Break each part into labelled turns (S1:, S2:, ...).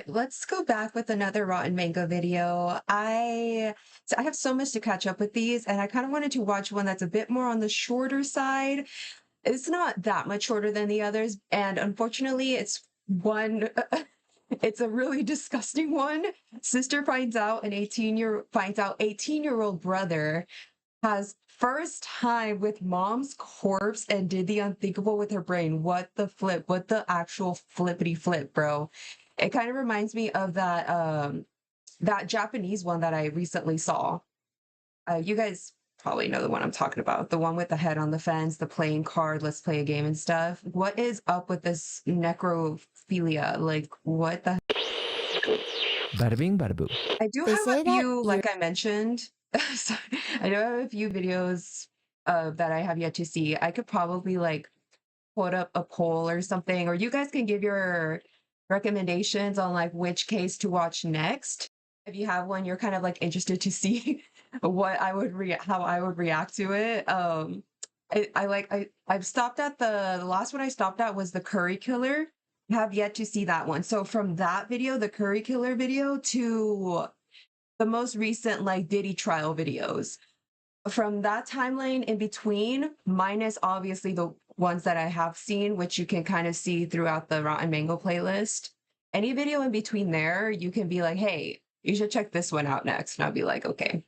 S1: Let's go back with another Rotten Mango video. I have so much to catch up with these, and I kind of wanted to watch one that's a bit more on the shorter side. It's not that much shorter than the others, and unfortunately, it's one. It's a really disgusting one. Sister finds out 18-year-old brother has first time with mom's corpse and did the unthinkable with her brain. What the flip? What the actual flippity flip, bro? It kind of reminds me of that Japanese one that I recently saw. You guys probably know the one I'm talking about. The one with the head on the fence, the playing card, let's play a game and stuff. What is up with this necrophilia? Like, what the
S2: Bada bing, bada boom.
S1: I do
S3: They
S1: have
S3: say
S1: a
S3: that
S1: few, like I mentioned. Sorry, I do have a few videos that I have yet to see. I could probably like put up a poll or something, or you guys can give your recommendations on like which case to watch next. If you have one, you're kind of like interested to see what I would how I would react to it. I've stopped at the last one I stopped at was the Curry Killer. Have yet to see that one. So from that video, the Curry Killer video, to the most recent like Diddy trial videos. From that timeline in between, minus obviously the ones that I have seen, which you can kind of see throughout the Rotten Mango playlist. Any video in between there, you can be like, hey, you should check this one out next. And I'll be like, okay.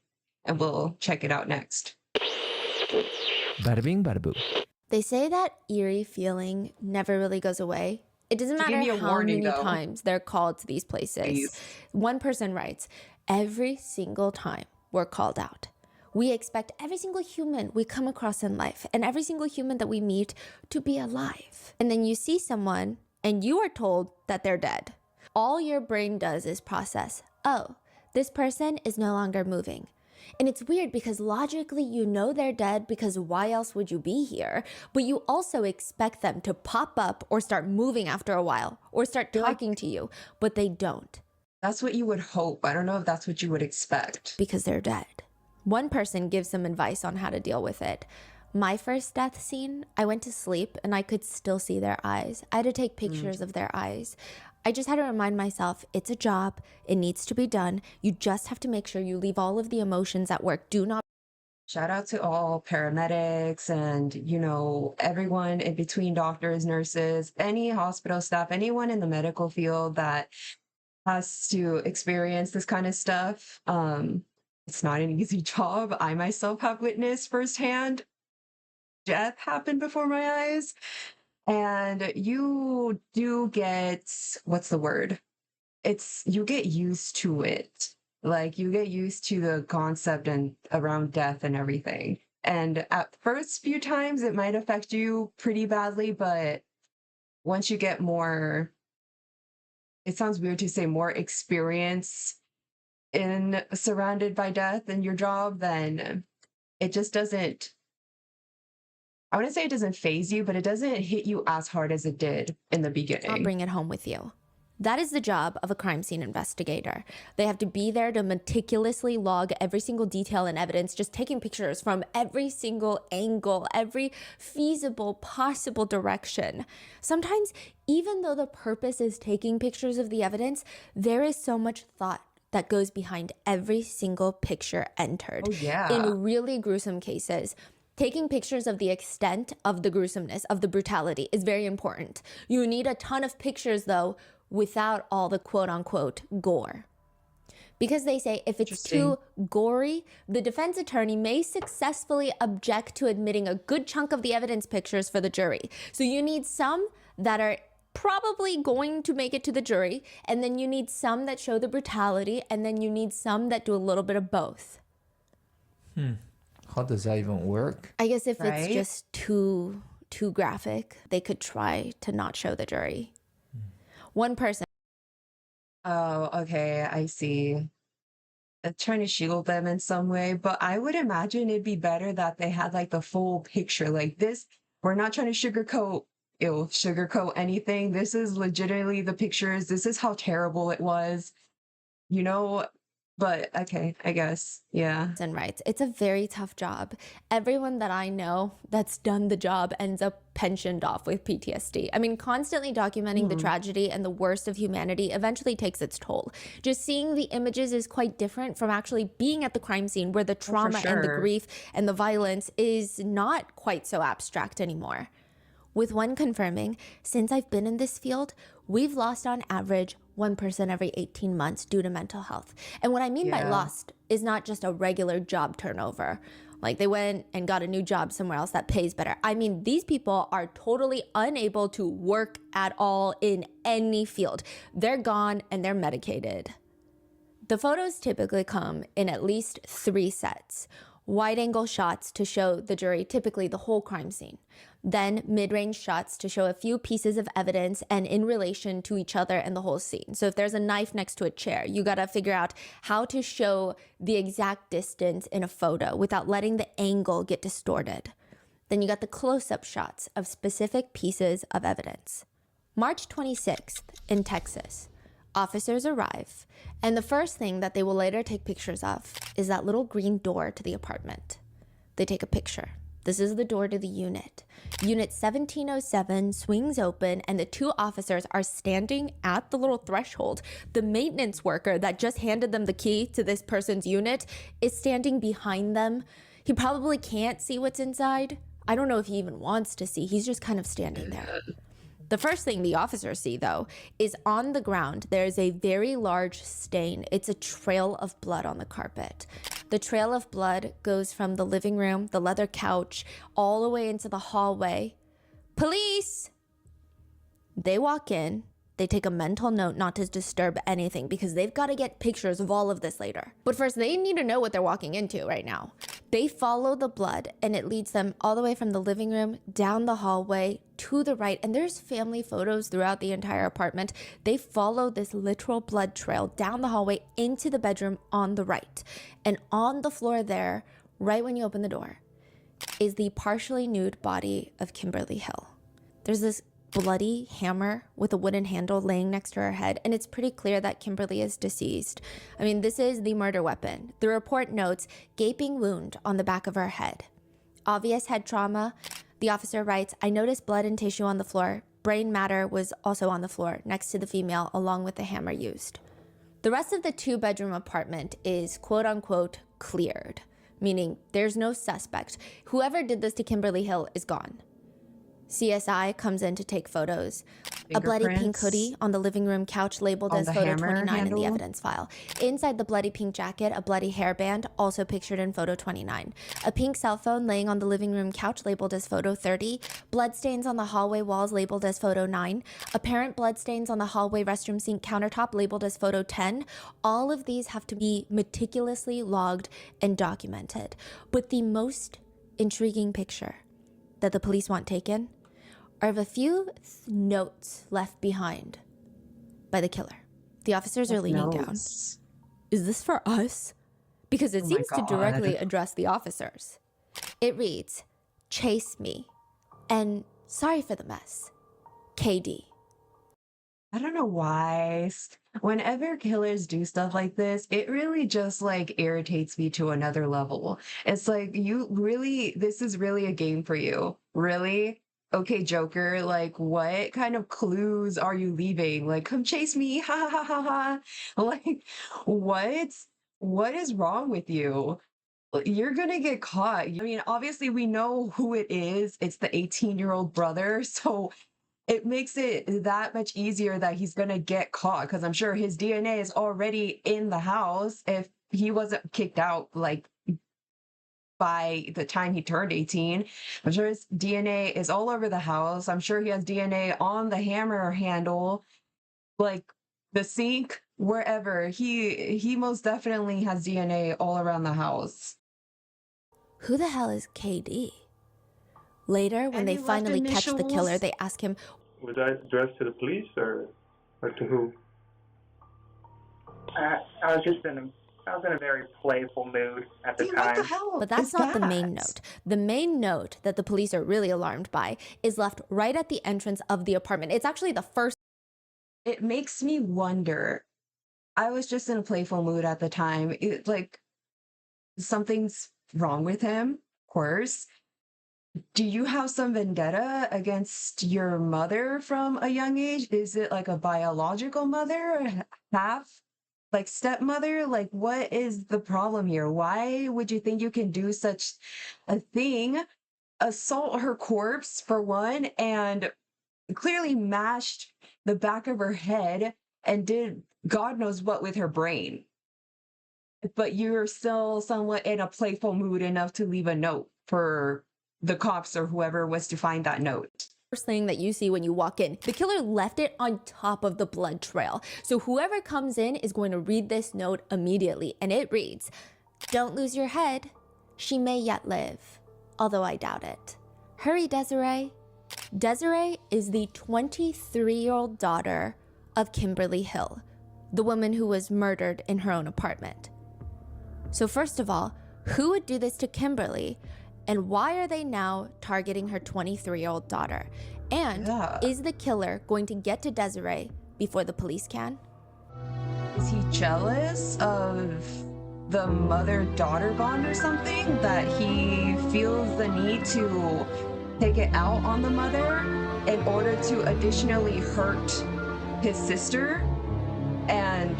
S1: And we'll check it out next.
S2: Bada bing, bada boom.
S3: they say that eerie feeling never really goes away. It doesn't
S1: So give
S3: matter
S1: me a
S3: how
S1: warning,
S3: many
S1: though.
S3: times they're called to these places.
S1: Please.
S3: One person writes, every single time we're called out, we expect every single human we come across in life and every single human that we meet to be alive. And then you see someone and you are told that they're dead. All your brain does is process, oh, this person is no longer moving. And it's weird because logically you know they're dead because why else would you be here? But you also expect them to pop up or start moving after a while or start talking to you, but they don't.
S1: That's what you would hope. I don't know if that's what you would expect.
S3: Because they're dead. One person gives some advice on how to deal with it. My first death scene, I went to sleep and I could still see their eyes. I had to take pictures of their eyes. I just had to remind myself, it's a job, it needs to be done. You just have to make sure you leave all of the emotions at work. Do not.
S1: Shout out to all paramedics and, everyone in between, doctors, nurses, any hospital staff, anyone in the medical field that has to experience this kind of stuff. It's not an easy job. I myself have witnessed firsthand death happen before my eyes. And you do get, what's the word? You get used to it. Like you get used to the concept and around death and everything. And at first few times it might affect you pretty badly, but once you get more, it sounds weird to say more experience in surrounded by death in your job, then it just doesn't, I wouldn't say it doesn't phase you, but it doesn't hit you as hard as it did in the
S3: Not
S1: beginning.
S3: bring it home with you. That is the job of a crime scene investigator. They have to be there to meticulously log every single detail and evidence, just taking pictures from every single angle, every feasible possible direction. Sometimes, even though the purpose is taking pictures of the evidence, there is so much thought that goes behind every single picture entered.
S1: Oh, yeah.
S3: In really gruesome cases, taking pictures of the extent of the gruesomeness, of the brutality is very important. You need a ton of pictures though, without all the quote unquote gore. Because they say if it's too gory, the defense attorney may successfully object to admitting a good chunk of the evidence pictures for the jury. So you need some that are probably going to make it to the jury, and then you need some that show the brutality, and then you need some that do a little bit of both.
S2: How does that even work?
S3: I guess if
S1: Right?
S3: it's just too graphic, they could try to not show the jury. One person.
S1: Oh, okay, I see. Trying to shield them in some way, but I would imagine it'd be better that they had like the full picture. Like this, we're not trying to sugarcoat anything. This is legitimately the pictures. This is how terrible it was. You know, But okay, I guess. Yeah.
S3: and rights. It's a very tough job. Everyone that I know that's done the job ends up pensioned off with PTSD. I mean, constantly documenting the tragedy and the worst of humanity eventually takes its toll. Just seeing the images is quite different from actually being at the crime scene where the trauma and the
S1: sure.
S3: grief and the violence is not quite so abstract anymore. With one confirming, since I've been in this field, we've lost on average 1% every 18 months due to mental health. And what I mean by
S1: Yeah.
S3: lost is not just a regular job turnover. Like they went and got a new job somewhere else that pays better. I mean, these people are totally unable to work at all in any field. They're gone and they're medicated. The photos typically come in at least 3 sets. Wide angle shots to show the jury typically the whole crime scene. Then mid-range shots to show a few pieces of evidence and in relation to each other and the whole scene. So if there's a knife next to a chair, you gotta figure out how to show the exact distance in a photo without letting the angle get distorted. Then you got the close-up shots of specific pieces of evidence. March 26th in Texas. Officers arrive, and the first thing that they will later take pictures of is that little green door to the apartment. They take a picture. This is the door to the unit. Unit 1707 swings open, and the 2 officers are standing at the little threshold. The maintenance worker that just handed them the key to this person's unit is standing behind them. He probably can't see what's inside. I don't know if he even wants to see. He's just kind of standing there. The first thing the officers see, though, is on the ground, there's a very large stain. It's a trail of blood on the carpet. The trail of blood goes from the living room, the leather couch, all the way into the hallway. Police! They walk in. They take a mental note not to disturb anything because they've got to get pictures of all of this later. But first, they need to know what they're walking into right now. They follow the blood, and it leads them all the way from the living room down the hallway to the right. And there's family photos throughout the entire apartment. They follow this literal blood trail down the hallway into the bedroom on the right. And on the floor there, right when you open the door, is the partially nude body of Kimberly Hill. There's this bloody hammer with a wooden handle laying next to her head, and it's pretty clear that Kimberly is deceased. I mean, this is the murder weapon. The report notes gaping wound on the back of her head. Obvious head trauma. The officer writes, I noticed blood and tissue on the floor. Brain matter was also on the floor next to the female along with the hammer used. The rest of the 2-bedroom apartment is quote unquote cleared, meaning there's no suspect. Whoever did this to Kimberly Hill is gone. CSI comes in to take photos. A bloody pink
S1: Fingerprints
S3: hoodie on the living room couch labeled
S1: on
S3: as
S1: the
S3: photo
S1: hammer
S3: 29 in the
S1: handle.
S3: evidence file. Inside the bloody pink jacket, a bloody hairband, also pictured in photo 29. A pink cell phone laying on the living room couch labeled as photo 30. Bloodstains on the hallway walls labeled as photo 9. Apparent bloodstains on the hallway restroom sink countertop labeled as photo 10. All of these have to be meticulously logged and documented. But the most intriguing picture that the police want taken are of a few notes left behind by the killer. The officers are leaning down.
S1: Notes.
S3: Is this for us? Because it
S1: Oh my
S3: seems to
S1: God.
S3: directly address the officers. It reads, chase me, and sorry for the mess, KD.
S1: I don't know why. Whenever killers do stuff like this, it really just like irritates me to another level. It's like, this is really a game for you. Really? Okay, Joker, like what kind of clues are you leaving? Like, come chase me. Ha ha ha ha ha. Like, what? What is wrong with you? You're gonna get caught. I mean, obviously we know who it is. It's the 18-year-old brother. So it makes it that much easier that he's gonna get caught because I'm sure his DNA is already in the house if he wasn't kicked out like by the time he turned 18. I'm sure his DNA is all over the house. I'm sure he has DNA on the hammer handle, like the sink, wherever. He most definitely has DNA all around the house.
S3: Who the hell is KD? Later, when
S1: Any
S3: they
S1: left
S3: finally catch the killer,
S1: initials?
S3: they ask him,
S4: Was that addressed to the police or to who?
S5: I was in a very playful mood at the
S1: See, what the
S5: time.
S1: hell
S3: but that's
S1: is
S3: not the main
S1: that?
S3: note. The main note that the police are really alarmed by is left right at the entrance of the apartment. It's actually the first
S1: It makes me wonder I was just in a playful mood at the time. Like something's wrong with him, of course. Do you have some vendetta against your mother from a young age? Is it like a biological mother, half like stepmother? Like, what is the problem here? Why would you think you can do such a thing? Assault her corpse for one, and clearly mashed the back of her head and did God knows what with her brain. But you're still somewhat in a playful mood enough to leave a note for the cops or whoever was to find that note.
S3: First thing that you see when you walk in, the killer left it on top of the blood trail. So whoever comes in is going to read this note immediately, and it reads, "Don't lose your head. She may yet live, although I doubt it. Hurry, Desiree." Desiree is the 23-year-old daughter of Kimberly Hill, the woman who was murdered in her own apartment. So first of all, who would do this to Kimberly? And why are they now targeting her 23-year-old daughter? And is the killer going to get to Desiree before the police can?
S1: Is he jealous of the mother-daughter bond or something, that he feels the need to take it out on the mother in order to additionally hurt his sister and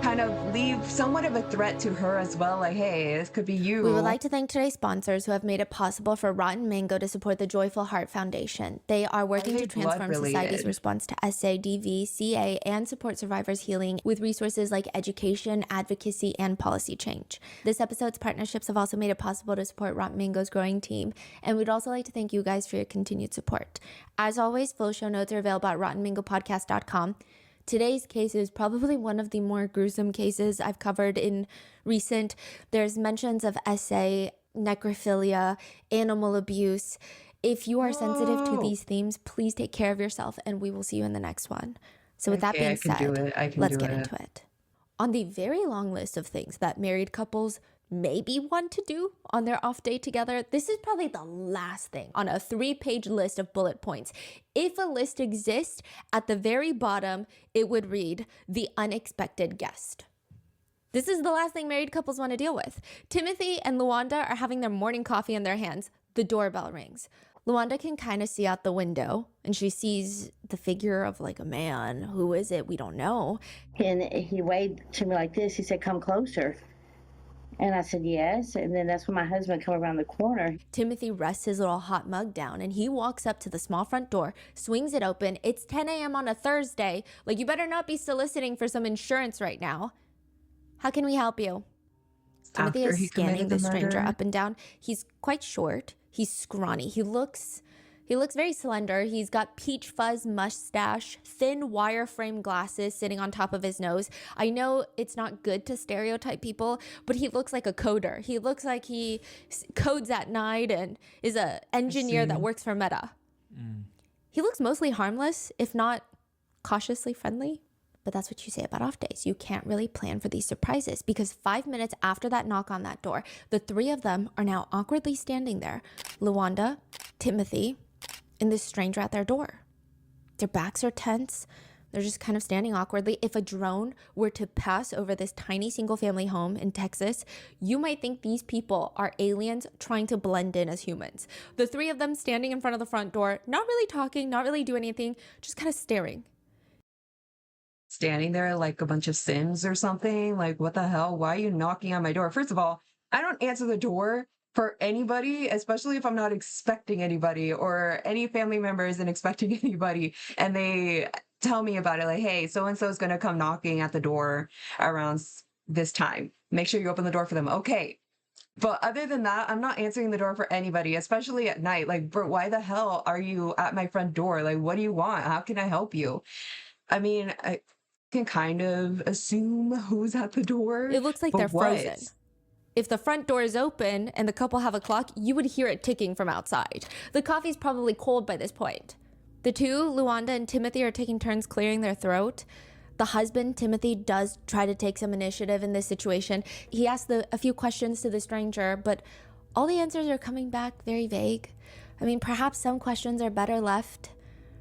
S1: kind of leave somewhat of a threat to her as well, like, hey, this could be you.
S3: We would like to thank today's sponsors who have made it possible for Rotten Mango to support the Joyful Heart Foundation. They are working to transform society's response to SADV, CA, and support survivors healing with resources like education, advocacy, and policy change. This episode's partnerships have also made it possible to support Rotten Mango's growing team, and we'd also like to thank you guys for your continued support. As always, full show notes are available at RottenMangoPodcast.com. Today's case is probably one of the more gruesome cases I've covered in recent. There's mentions of SA, necrophilia, animal abuse. If you are sensitive to these themes, please take care of yourself, and we will see you in the next one. So with that being said, let's get into it. On the very long list of things that married couples maybe want to do on their off day together, this is probably the last thing on a 3-page list of bullet points. If a list exists, at the very bottom, it would read, "The unexpected guest." This is the last thing married couples want to deal with. Timothy and Luanda are having their morning coffee in their hands. The doorbell rings. Luanda can kind of see out the window, and she sees the figure of like a man. Who is it? We don't know.
S6: And he waved to me like this. He said, "Come closer." And I said, "Yes." And then that's when my husband came around the corner.
S3: Timothy rests his little hot mug down, and he walks up to the small front door, swings it open. It's 10 a.m. on a Thursday. Like, you better not be soliciting for some insurance right now. How can we help you? Timothy is scanning the stranger up and down. He's quite short. He's scrawny. He looks very slender. He's got peach fuzz mustache, thin wireframe glasses sitting on top of his nose. I know it's not good to stereotype people, but he looks like a coder. He looks like he codes at night and is an engineer that works for Meta. He looks mostly harmless, if not cautiously friendly. But that's what you say about off days. You can't really plan for these surprises, because 5 minutes after that knock on that door, the three of them are now awkwardly standing there. Luanda, Timothy, and this stranger at their door. Their backs are tense. They're just kind of standing awkwardly. If a drone were to pass over this tiny single family home in Texas, you might think these people are aliens trying to blend in as humans. The three of them standing in front of the front door, not really talking, not really doing anything, just kind of staring.
S1: Standing there like a bunch of Sims or something. Like, what the hell? Why are you knocking on my door? First of all, I don't answer the door for anybody, especially if I'm not expecting anybody, or any family member isn't expecting anybody, and they tell me about it, like, hey, so-and-so is going to come knocking at the door around this time. Make sure you open the door for them. Okay. But other than that, I'm not answering the door for anybody, especially at night. Like, bro, why the hell are you at my front door? Like, what do you want? How can I help you? I mean, I can kind of assume who's at the door.
S3: It looks like they're frozen. If the front door is open and the couple have a clock, you would hear it ticking from outside. The coffee's probably cold by this point. The two, Luanda and Timothy, are taking turns clearing their throat. The husband, Timothy, does try to take some initiative in this situation. He asks a few questions to the stranger, but all the answers are coming back very vague. I mean, perhaps some questions are better left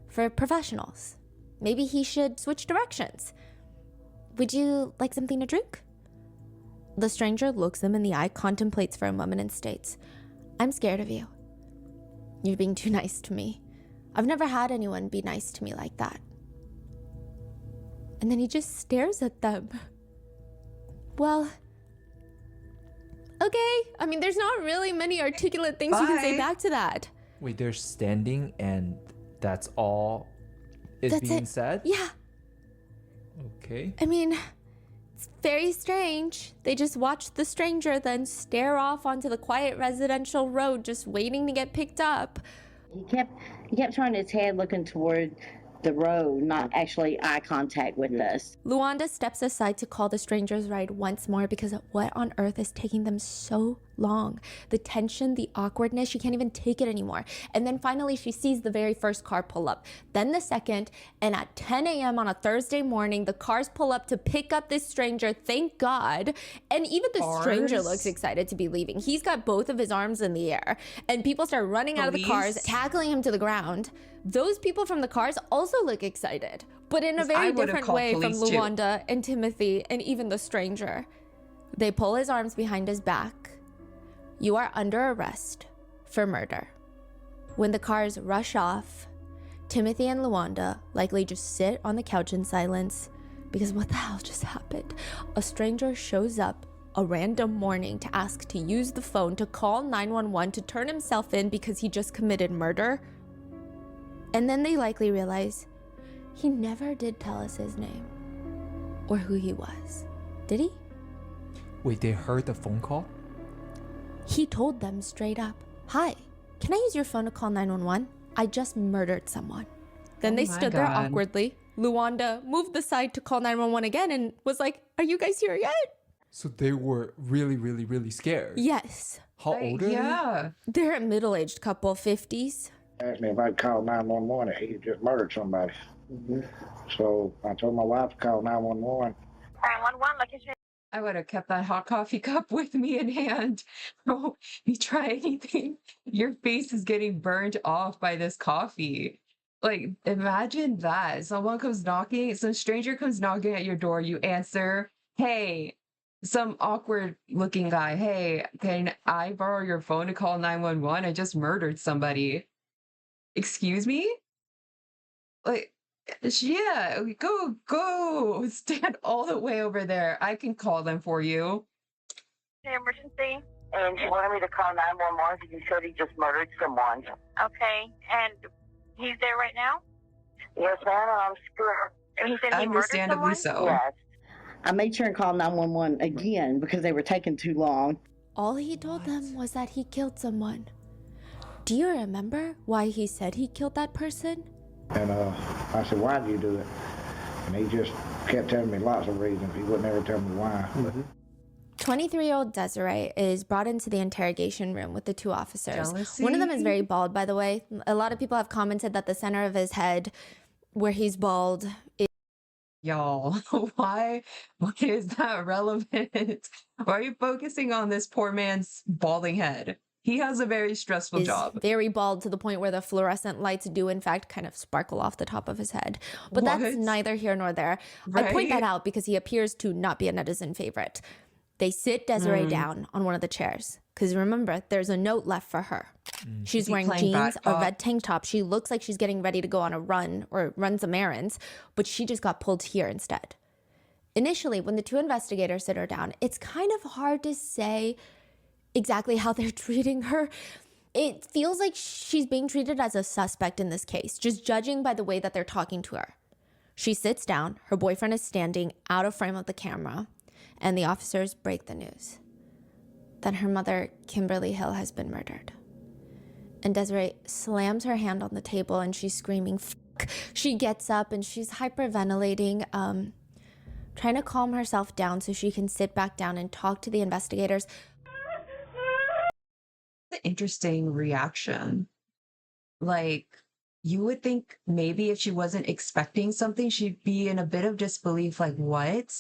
S3: for professionals. Maybe he should switch directions. Would you like something to drink? The stranger looks them in the eye, contemplates for a moment, and states, I'm scared of you. You're being too nice to me. I've never had anyone be nice to me like that. And then he just stares at them. Well, okay. I mean, there's not really many articulate things you can say
S1: Bye.
S3: back to that.
S2: Wait, they're standing and that's all is
S3: That's
S2: being
S3: it.
S2: said?
S3: Yeah.
S2: Okay.
S3: I mean, it's very strange. They just watched the stranger then stare off onto the quiet residential road, just waiting to get picked up.
S6: He kept turning his head looking toward the road, not actually eye contact with us.
S3: Luanda steps aside to call the stranger's ride once more because what on earth is taking them so long? The tension, the awkwardness, she can't even take it anymore. And then finally she sees the very first car pull up, then the second, and at 10 a.m. on a Thursday morning, the cars pull up to pick up this stranger, thank God. And even the stranger
S1: Cars?
S3: looks excited to be leaving. He's got both of his arms in the air, and people start running out of the cars,
S1: Police?
S3: tackling him to the ground. Those people from the cars also look excited, but in a
S1: I
S3: very
S1: would've
S3: different
S1: called
S3: way from
S1: police too.
S3: Luanda and Timothy and even the stranger. They pull his arms behind his back. You are under arrest for murder. When the cars rush off, Timothy and Luanda likely just sit on the couch in silence because what the hell just happened? A stranger shows up a random morning to ask to use the phone to call 911 to turn himself in because he just committed murder. And then they likely realize he never did tell us his name or who he was. Did he?
S2: Wait, they heard the phone call?
S3: He told them straight up, "Hi, can I use your phone to call 911? I just murdered someone." Then
S1: Oh
S3: they
S1: my
S3: stood there
S1: God.
S3: awkwardly. Luanda moved aside to call 911 again and was like, "Are you guys here yet?"
S2: So they were really, really, really scared.
S3: Yes.
S2: How
S1: Like,
S2: old are
S1: yeah.
S3: They're a middle-aged couple, 50s.
S7: Asked me if I'd call 911. He had just murdered somebody. So I told my wife to call 911.
S5: 911 location.
S1: I would have kept that hot coffee cup with me in hand. Oh, you try anything, your face is getting burned off by this coffee. Like, imagine that. Someone comes knocking, some stranger comes knocking at your door, you answer, hey, some awkward looking guy, hey, can I borrow your phone to call 911? I just murdered somebody. Excuse me? Like, yeah, go, stand all the way over there. I can call them for you.
S5: Emergency.
S8: And she wanted me to call 911 because he said he just murdered someone.
S5: Okay. And he's there right now?
S8: Yes, ma'am, I'm sure.
S5: And he said he murdered
S1: Understandably
S5: someone?
S1: so.
S8: Yes.
S6: I made sure and call 911 again because they were taking too long.
S3: All he told them was that he killed someone. Do you remember why he said he killed that person?
S7: And I said, why did you do it? And he just kept telling me lots of reasons. He wouldn't ever tell me why.
S3: 23-year-old Desiree is brought into the interrogation room with the two officers. One of them is
S1: Jealousy?
S3: very bald, by the way. A lot of people have commented that the center of his head, where he's bald,
S1: Y'all, why is that relevant? Why are you focusing on this poor man's balding head? He has a very stressful
S3: is
S1: job.
S3: very bald to the point where the fluorescent lights do in fact kind of sparkle off the top of his head. But that's
S1: What?
S3: neither here nor there. I point that
S1: Right?
S3: out because he appears to not be a netizen favorite. They sit Desiree down on one of the chairs because remember, there's a note left for her. She's
S1: Is he
S3: wearing
S1: playing
S3: jeans, a
S1: backpop?
S3: red tank top. She looks like she's getting ready to go on a run or run some errands, but she just got pulled here instead. Initially, when the two investigators sit her down, it's kind of hard to say exactly how they're treating her. It feels like she's being treated as a suspect in this case, just judging by the way that they're talking to her. She sits down, her boyfriend is standing out of frame of the camera, and the officers break the news that her mother, Kimberly Hill, has been murdered. And Desiree slams her hand on the table and she's screaming, "Fuck." She gets up and she's hyperventilating, trying to calm herself down so she can sit back down and talk to the investigators.
S1: Interesting reaction. Like, you would think maybe if she wasn't expecting something, she'd be in a bit of disbelief, like, what?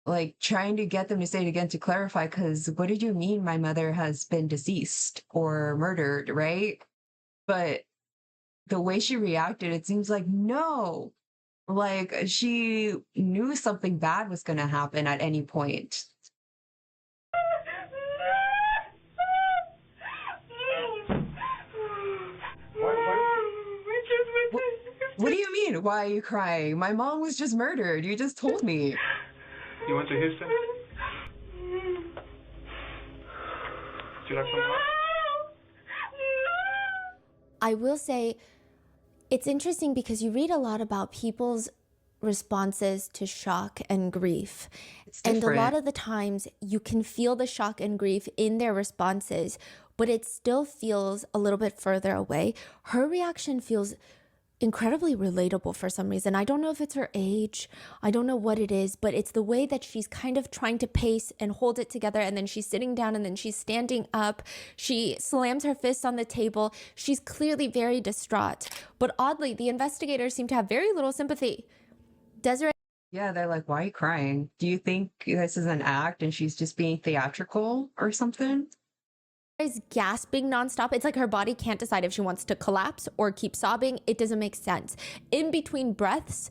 S1: Like, trying to get them to say it again to clarify, because what did you mean my mother has been deceased or murdered, right? But the way she reacted, it seems like, no, Like she knew something bad was going to happen at any point. What, what do you mean? Why are you crying? My mom was just murdered. You just told me.
S4: You went to Houston? Did you like someone else?
S3: I will say it's interesting because you read a lot about people's responses to shock and grief.
S1: It's
S3: And a lot
S1: different.
S3: of the times you can feel the shock and grief in their responses, but it still feels a little bit further away. Her reaction feels incredibly relatable for some reason. I don't know if it's her age, I don't know what it is, but it's the way that she's kind of trying to pace and hold it together, and then she's sitting down and then she's standing up. She slams her fists on the table. She's clearly very distraught. But oddly, the investigators seem to have very little sympathy. Desiree
S1: Yeah, they're like, why are you crying? Do you think this is an act and she's just being theatrical or something?
S3: is gasping nonstop. It's like her body can't decide if she wants to collapse or keep sobbing. It doesn't make sense. In between breaths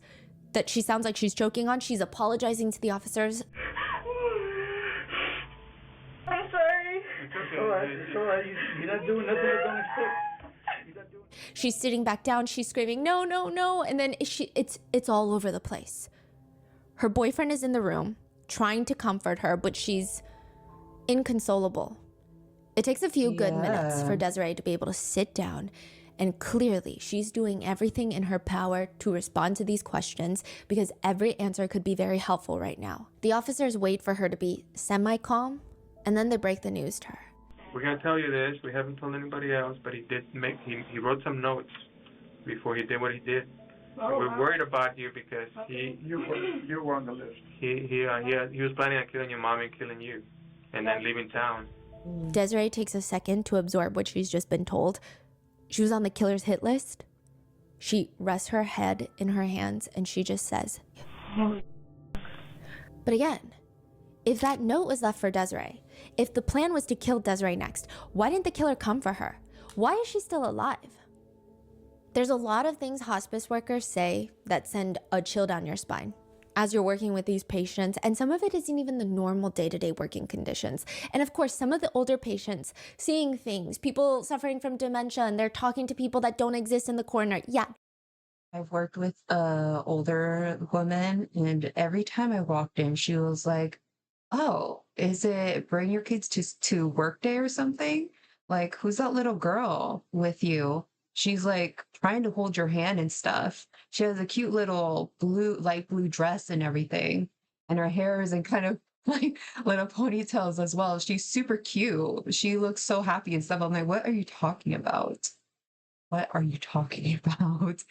S3: that she sounds like she's choking on, she's apologizing to the officers.
S8: I'm sorry.
S5: It's all right. You're not doing nothing I don't expect.
S3: She's sitting back down. She's screaming, no, no, no. And then it's all over the place. Her boyfriend is in the room trying to comfort her, but she's inconsolable. It takes a few good minutes
S1: Yeah.
S3: for Desiree to be able to sit down, and clearly she's doing everything in her power to respond to these questions because every answer could be very helpful right now. The officers wait for her to be semi-calm, and then they break the news to her.
S4: We're gonna tell you this. We haven't told anybody else, but he wrote some notes before he did what he did. So we're worried about you because
S5: You were on the list.
S4: he was planning on killing your mom and killing you, and then leaving town.
S3: Desiree takes a second to absorb what she's just been told. She was on the killer's hit list. She rests her head in her hands and she just says, but again, if that note was left for Desiree, if the plan was to kill Desiree next, why didn't the killer come for her? Why is she still alive? There's a lot of things hospice workers say that send a chill down your spine as you're working with these patients, and some of it isn't even the normal day-to-day working conditions. And of course, some of the older patients seeing things, people suffering from dementia, and they're talking to people that don't exist in the corner. Yeah,
S1: I've worked with a older woman, and every time I walked in, she was like, "Oh, is it bring your kids to work day or something? Like, who's that little girl with you? She's like trying to hold your hand and stuff. She has a cute little light blue dress and everything, and her hair is in kind of like little ponytails as well. She's super cute. She looks so happy and stuff." I'm like, "What are you talking about? What are you talking about?"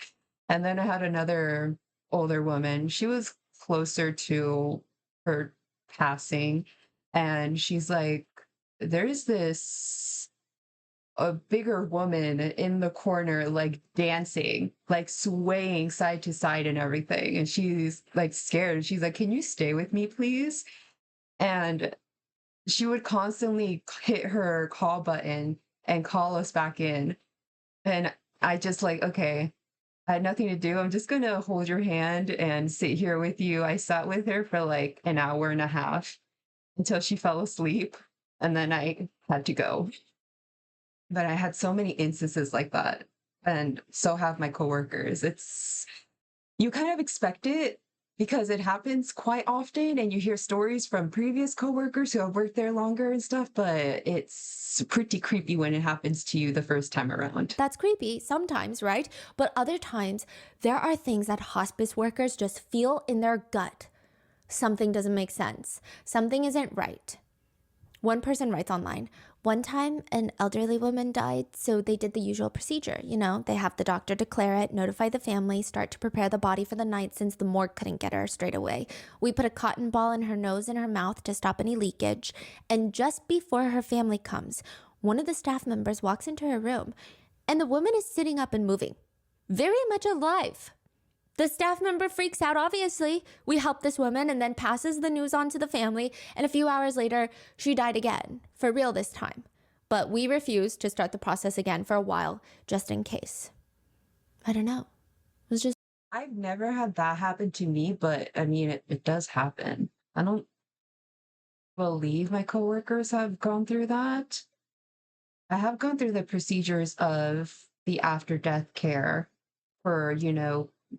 S1: And then I had another older woman. She was closer to her passing. And she's like, there's this a bigger woman in the corner, like dancing, like swaying side to side and everything. And she's like scared. She's like, "Can you stay with me, please?" And she would constantly hit her call button and call us back in. And I just like, okay, I had nothing to do. I'm just going to hold your hand and sit here with you. I sat with her for like an hour and a half until she fell asleep. And then I had to go. But I had so many instances like that. And so have my coworkers. You kind of expect it because it happens quite often. And you hear stories from previous coworkers who have worked there longer and stuff. But it's pretty creepy when it happens to you the first time around.
S3: that's creepy sometimes, right? But other times, there are things that hospice workers just feel in their gut. Something doesn't make sense. Something isn't right. One person writes online, one time an elderly woman died, so they did the usual procedure. You know, they have the doctor declare it, notify the family, start to prepare the body for the night since the morgue couldn't get her straight away. We put a cotton ball in her nose and her mouth to stop any leakage. And just before her family comes, one of the staff members walks into her room, and the woman is sitting up and moving, very much alive. The staff member freaks out, obviously. We help this woman and then passes the news on to the family, and a few hours later, she died again, for real this time. But we refused to start the process again for a while, just in case. I don't know. It was just
S1: I've never had that happen to me, but I mean, it does happen. I don't believe my coworkers have gone through that. I have gone through the procedures of the after death care for,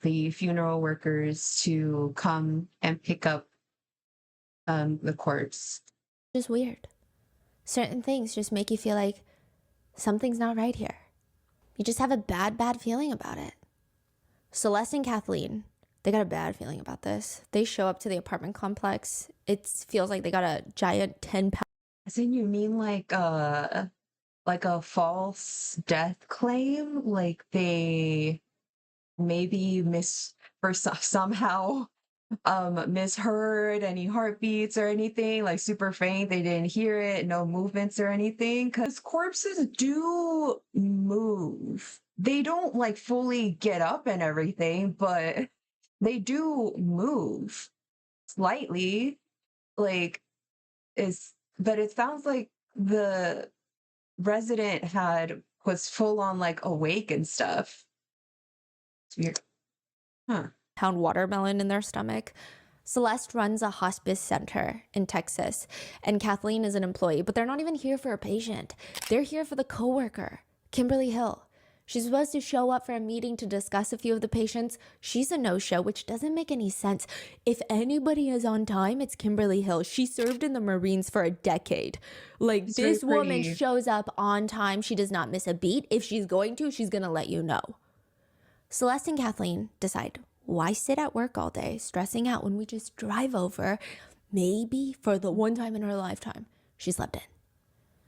S1: the funeral workers to come and pick up the corpse.
S3: Just weird. Certain things just make you feel like something's not right here. You just have a bad feeling about it. Celeste and Kathleen, they got a bad feeling about this. They show up to the apartment complex. It feels like they got a giant 10-pound.
S1: As in, you mean like a false death claim? Like they maybe somehow misheard any heartbeats or anything, like super faint, they didn't hear it, no movements or anything, because corpses do move. They don't like fully get up and everything, but they do move slightly. Like but it sounds like the resident was full on like awake and stuff. It's weird. Huh.
S3: Pound watermelon in their stomach. Celeste runs a hospice center in Texas, and Kathleen is an employee, but they're not even here for a patient. They're here for the coworker, Kimberly Hill. She's supposed to show up for a meeting to discuss a few of the patients. She's a no-show, which doesn't make any sense. If anybody is on time, it's Kimberly Hill. She served in the Marines for a decade. Like,
S1: It's
S3: this
S1: very
S3: woman
S1: pretty.
S3: shows up on time. She does not miss a beat. If she's going to, she's going to let you know. Celeste and Kathleen decide, why sit at work all day stressing out when we just drive over, maybe for the one time in her lifetime she slept in.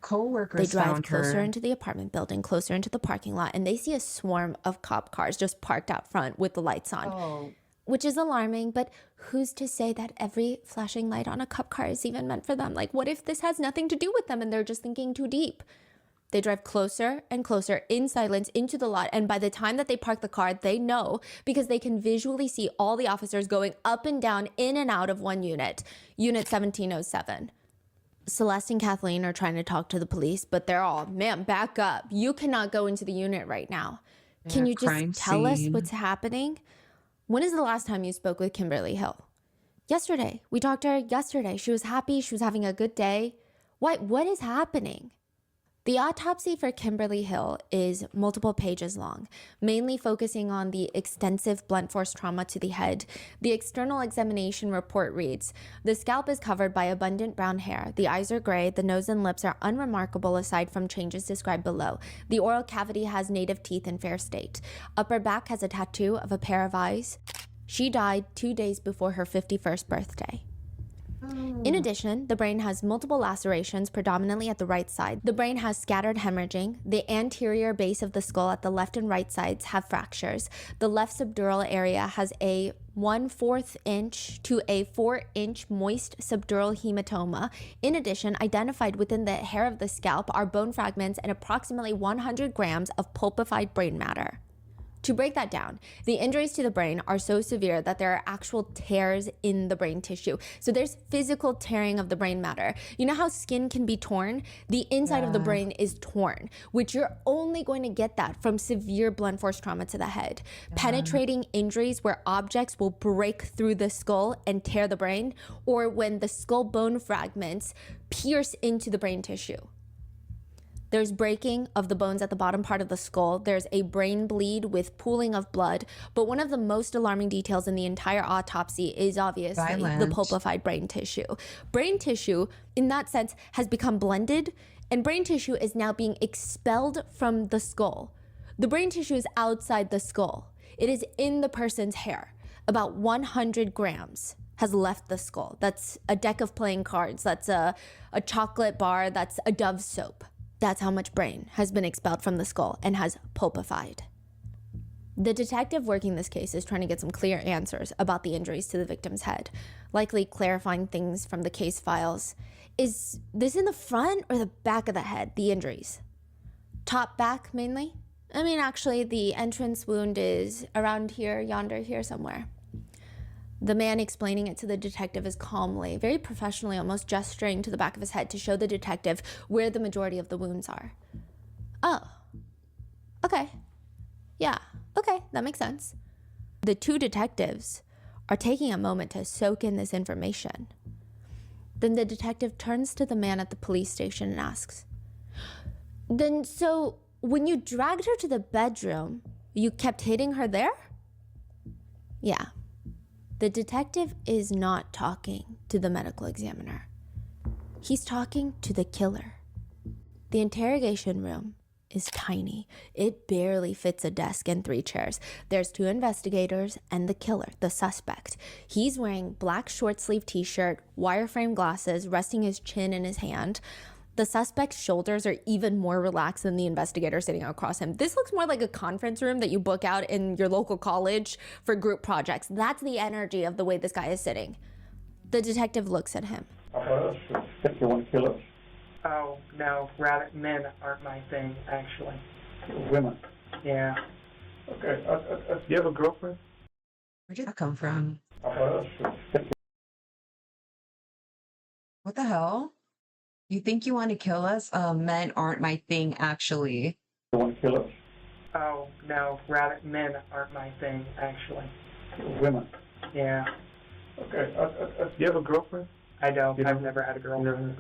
S1: Co-workers
S3: They drive
S1: found
S3: closer
S1: her.
S3: into the apartment building, closer into the parking lot, and they see a swarm of cop cars just parked out front with the lights on,
S1: Oh,
S3: which is alarming, but who's to say that every flashing light on a cop car is even meant for them? Like, what if this has nothing to do with them and they're just thinking too deep? They drive closer and closer in silence into the lot, and by the time that they park the car, they know because they can visually see all the officers going up and down, in and out of one unit, Unit 1707. Celeste and Kathleen are trying to talk to the police, but they're all, ma'am, back up. You cannot go into the unit right now. Can
S1: Yeah,
S3: you
S1: crime
S3: just tell us
S1: scene.
S3: what's happening? When is the last time you spoke with Kimberly Hill? Yesterday. We talked to her yesterday. She was happy. She was having a good day. What is happening? The autopsy for Kimberly Hill is multiple pages long, mainly focusing on the extensive blunt force trauma to the head. The external examination report reads, the scalp is covered by abundant brown hair. The eyes are gray. The nose and lips are unremarkable aside from changes described below. The oral cavity has native teeth in fair state. Upper back has a tattoo of a pair of eyes. She died 2 days before her 51st birthday. In addition, the brain has multiple lacerations, predominantly at the right side. The brain has scattered hemorrhaging. The anterior base of the skull at the left and right sides have fractures. The left subdural area has a 1/4 inch to a 4-inch moist subdural hematoma. In addition, identified within the hair of the scalp are bone fragments and approximately 100 grams of pulpified brain matter. To break that down, the injuries to the brain are so severe that there are actual tears in the brain tissue. So there's physical tearing of the brain matter. You know how skin can be torn? The inside of the brain is torn, which you're only going to get that from severe blunt force trauma to the head. Penetrating injuries where objects will break through the skull and tear the brain, or when the skull bone fragments pierce into the brain tissue. There's breaking of the bones at the bottom part of the skull. There's a brain bleed with pooling of blood. But one of the most alarming details in the entire autopsy is obviously the
S1: Violent.
S3: pulpified brain tissue. Brain tissue, in that sense, has become blended, and brain tissue is now being expelled from the skull. The brain tissue is outside the skull. It is in the person's hair. About 100 grams has left the skull. That's a deck of playing cards. That's a chocolate bar. That's a Dove soap. That's how much brain has been expelled from the skull and has pulpified. The detective working this case is trying to get some clear answers about the injuries to the victim's head, likely clarifying things from the case files. Is this in the front or the back of the head, the injuries? Top, back mainly? I mean, actually, the entrance wound is around here, yonder, here somewhere. The man explaining it to the detective is calmly, very professionally, almost gesturing to the back of his head to show the detective where the majority of the wounds are. Oh, okay. Yeah, okay, that makes sense. The two detectives are taking a moment to soak in this information. Then the detective turns to the man at the police station and asks, "Then so when you dragged her to the bedroom, you kept hitting her there?" Yeah. The detective is not talking to the medical examiner. He's talking to the killer. The interrogation room is tiny. It barely fits a desk and 3 chairs. There's 2 investigators and the killer, the suspect. He's wearing black short sleeve t-shirt, wireframe glasses, resting his chin in his hand. The suspect's shoulders are even more relaxed than the investigator sitting across him. This looks more like a conference room that you book out in your local college for group projects. That's the energy of the way this guy is sitting. The detective looks at him.
S5: Us? Think you want to kill us?
S9: Oh, no, rabbit men aren't my thing, actually.
S5: Women.
S9: Yeah.
S5: Okay.
S4: Do you have a girlfriend?
S1: Where did that come from?
S5: Us? Think
S1: What the hell? You think you want to kill us? Men aren't my thing, actually.
S5: you want to kill us?
S9: Oh, no, rabbit men aren't my thing, actually.
S5: Women.
S9: Yeah.
S4: Okay. Do you have a girlfriend?
S9: I don't.
S4: You
S9: I've
S4: don't?
S9: never had a
S4: Never
S9: girlfriend.
S4: had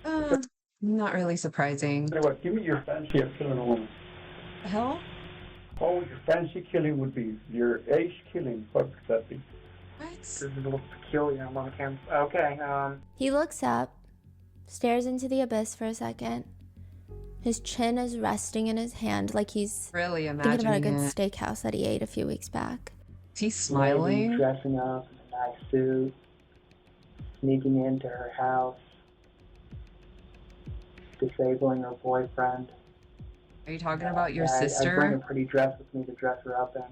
S4: a girlfriend.
S1: Not really surprising.
S5: Tell you what, give me your fancy of killing a woman.
S1: The hell?
S5: What would your fancy killing would be? Your ace killing, what would that be?
S1: What?
S9: This is a little peculiar. I'm on camera. Okay,
S3: He looks up, stares into the abyss for a second. His chin is resting in his hand like he's
S1: Really
S3: thinking about a
S1: imagining
S3: good
S1: it.
S3: steakhouse that he ate a few weeks back.
S1: Is he
S9: maybe
S1: smiling?
S9: dressing up in a nice suit, sneaking into her house, disabling her boyfriend.
S1: Are you talking about your
S9: I bring a
S1: sister?
S9: pretty dress with me to dress her up in.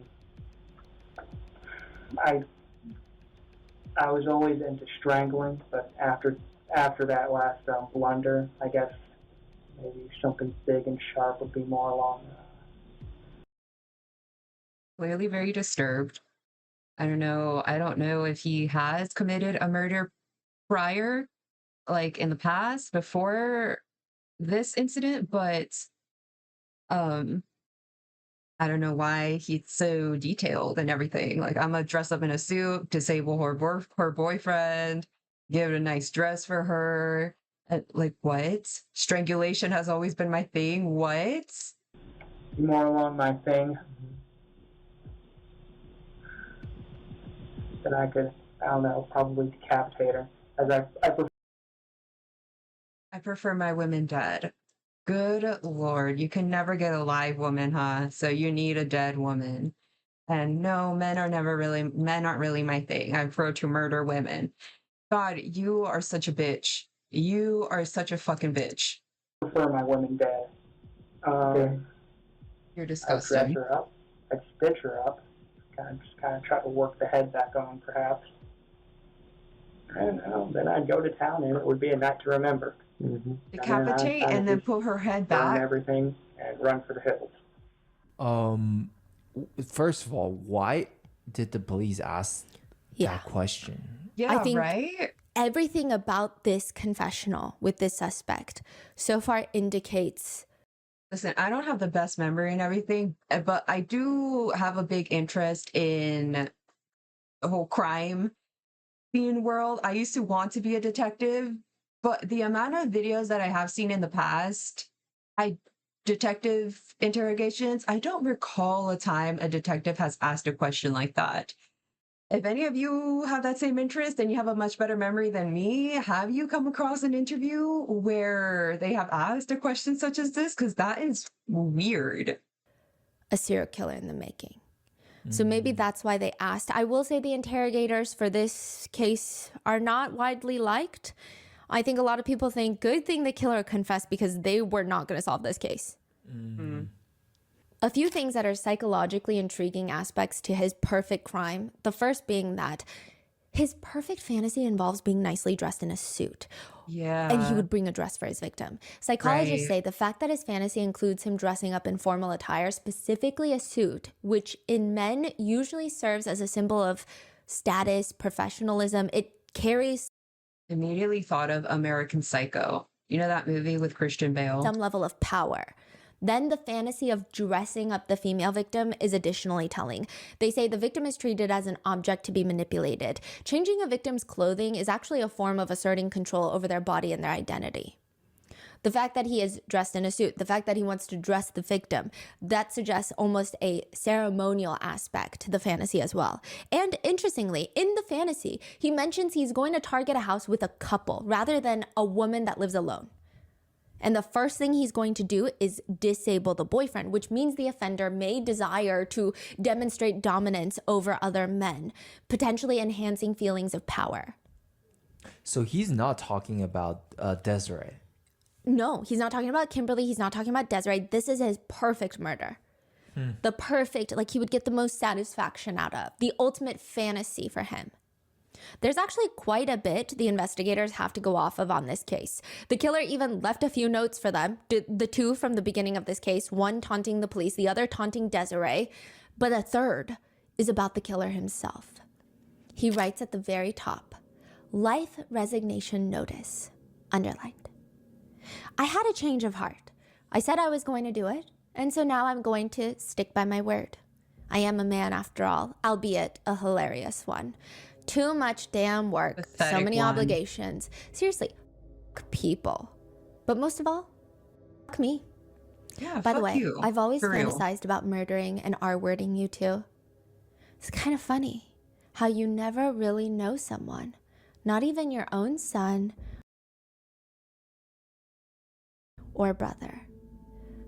S9: I was always into strangling, but after that last blunder, I guess maybe something big and sharp would be more along.
S1: Clearly very disturbed. I don't know. I don't know if he has committed a murder prior, like in the past, before this incident, but I don't know why he's so detailed and everything. Like, I'm gonna dress up in a suit, disable her boyfriend, give it a nice dress for her. Like, what? Strangulation has always been my thing. What?
S9: More along my thing. Then I could, I don't know, probably decapitate her. As
S1: I prefer my women dead. Good Lord, you can never get a live woman, huh? So you need a dead woman. And no, men aren't really my thing. I prefer to murder women. God, you are such a bitch. You are such a fucking bitch.
S9: prefer my women dead.
S1: You're
S9: I'd dress
S1: disgusting.
S9: her up. I'd stitch her up. Kind of try to work the head back on, perhaps. And then I'd go to town, and it would be a night to remember.
S4: Mm-hmm.
S1: Decapitate and then pull her head
S9: Burn
S1: back.
S9: everything and run for the hills.
S2: First of all, why did the police ask
S3: Yeah.
S2: that question?
S1: Yeah,
S3: I think-
S1: right?
S3: Everything about this confessional with this suspect so far indicates
S1: Listen, I don't have the best memory and everything, but I do have a big interest in the whole crime scene world. I used to want to be a detective, but the amount of videos that I have seen in the past, detective interrogations, I don't recall a time a detective has asked a question like that. If any of you have that same interest and you have a much better memory than me, have you come across an interview where they have asked a question such as this? Because that is weird.
S3: a serial killer in the making. So maybe that's why they asked. I will say the interrogators for this case are not widely liked. I think a lot of people think good thing the killer confessed because they were not going to solve this case. A few things that are psychologically intriguing aspects to his perfect crime. The first being that his perfect fantasy involves being nicely dressed in a suit.
S1: Yeah.
S3: And he would bring a dress for his victim. Psychologists
S1: Right.
S3: say the fact that his fantasy includes him dressing up in formal attire, specifically a suit, which in men usually serves as a symbol of status, professionalism, it carries
S1: Immediately thought of American Psycho. You know that movie with Christian Bale?
S3: some level of power. Then the fantasy of dressing up the female victim is additionally telling. They say the victim is treated as an object to be manipulated. Changing a victim's clothing is actually a form of asserting control over their body and their identity. The fact that he is dressed in a suit, the fact that he wants to dress the victim, that suggests almost a ceremonial aspect to the fantasy as well. And interestingly, in the fantasy, he mentions he's going to target a house with a couple rather than a woman that lives alone. And the first thing he's going to do is disable the boyfriend, which means the offender may desire to demonstrate dominance over other men, potentially enhancing feelings of power.
S2: So he's not talking about Desiree.
S3: No, he's not talking about Kimberly. He's not talking about Desiree. This is his perfect murder. The perfect, like he would get the most satisfaction out of, the ultimate fantasy for him. There's actually quite a bit the investigators have to go off of on this case. The killer even left a few notes for them, the two from the beginning of this case, one taunting the police, the other taunting Desiree, but a third is about the killer himself. He writes at the very top, "Life resignation notice," underlined. "I had a change of heart. I said I was going to do it, and so now I'm going to stick by my word. I am a man after all, albeit a hilarious one. Too much damn work, so
S1: Pathetic
S3: many
S1: one.
S3: obligations. Seriously, f- people. But most of all, f- me."
S1: Yeah,
S3: By the
S1: fuck
S3: way,
S1: you.
S3: I've always
S1: For real.
S3: fantasized about murdering and R-wording you two. It's kind of funny how you never really know someone, not even your own son or brother.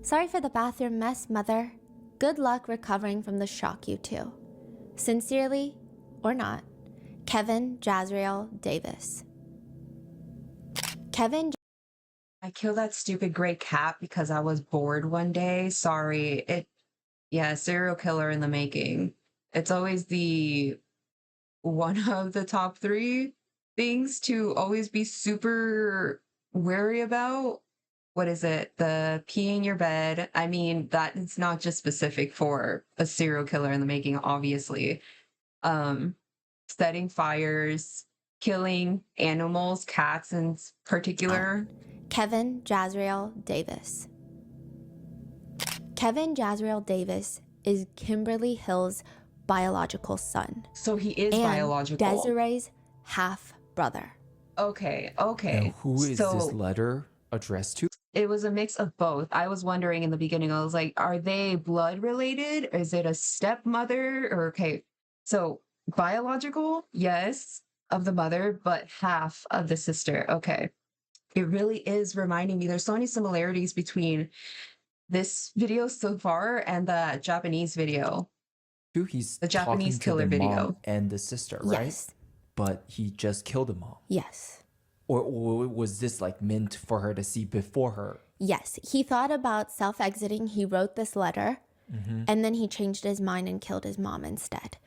S3: Sorry for the bathroom mess, Mother. Good luck recovering from the shock, you two. Sincerely, or not, Kevin Jazrael Davis. Kevin
S1: I killed that stupid gray cat because I was bored one day. Sorry. Yeah, serial killer in the making. It's always the one of the top 3 things to always be super wary about. What is it? The peeing your bed. I mean, that is not just specific for a serial killer in the making, obviously. Setting fires, killing animals, cats in particular.
S3: Kevin Jazrael Davis. Kevin Jazrael Davis is Kimberly Hill's biological son
S1: So he is
S3: and
S1: biological.
S3: Desiree's half brother.
S1: Okay.
S2: And who is
S1: So
S2: this letter addressed to?
S1: it was a mix of both. I was wondering in the beginning, I was like, are they blood related? Is it a stepmother? Or okay. So biological, yes, of the mother, but half of the sister. Okay. It really is reminding me, there's so many similarities between this video so far and the Japanese video.
S2: He's
S1: The Japanese
S2: talking to
S1: killer
S2: the mom
S1: video.
S2: and the sister, right?
S3: Yes.
S2: But he just killed the mom.
S3: Yes.
S2: Or was this like meant for her to see before her?
S3: Yes. He thought about self-exiting. He wrote this letter and then he changed his mind and killed his mom instead.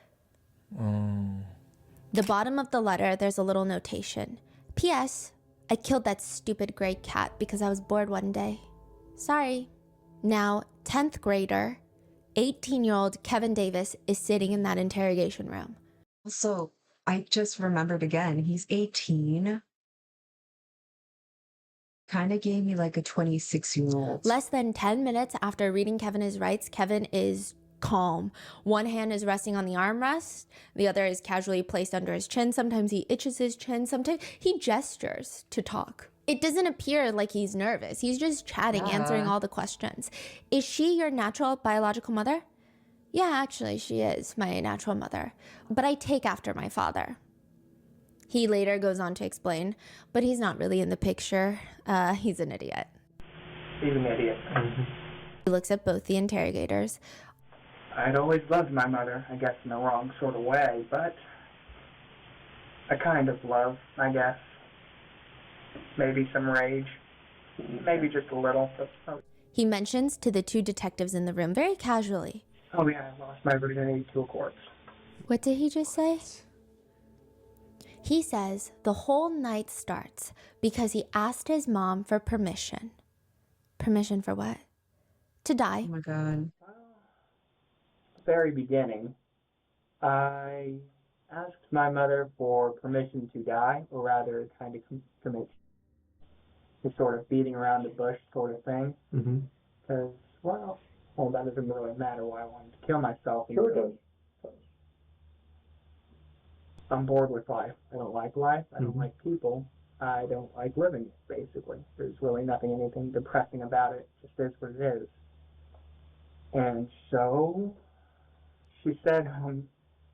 S3: The bottom of the letter, there's a little notation. P.S. I killed that stupid gray cat because I was bored one day. Sorry. Now, 10th grader, 18-year-old Kevin Davis is sitting in that interrogation room.
S1: Also, I just remembered again, he's 18. Kind of gave me like a 26-year-old.
S3: Less than 10 minutes after reading Kevin's rights, Kevin is calm. One hand is resting on the armrest, the other is casually placed under his chin. Sometimes he itches his chin, sometimes he gestures to talk. It doesn't appear like he's nervous. He's just chatting, answering all the questions. Is she your natural biological mother? Yeah, actually, she is my natural mother, but I take after my father. He later goes on to explain, but he's not really in the picture. He's an idiot.
S9: He's an idiot.
S3: He looks at both the interrogators.
S9: I'd always loved my mother, I guess in the wrong sort of way, but a kind of love, I guess. Maybe some rage. Maybe just a little. But,
S3: He mentions to the two detectives in the room very casually.
S9: oh yeah, I lost my virginity to a corpse.
S3: What did he just say? He says the whole night starts because he asked his mom for permission. Permission for what? To die.
S1: Oh my God.
S9: Very beginning, I asked my mother for permission to die, or rather kind of commit the sort of beating around the bush sort of thing. Because well, that doesn't really matter why I wanted to kill myself.
S5: Sure does.
S9: I'm bored with life. I don't like life. I don't
S4: Mhm.
S9: like people. I don't like living it, basically. There's really anything depressing about it. It just is what it is. And so she said,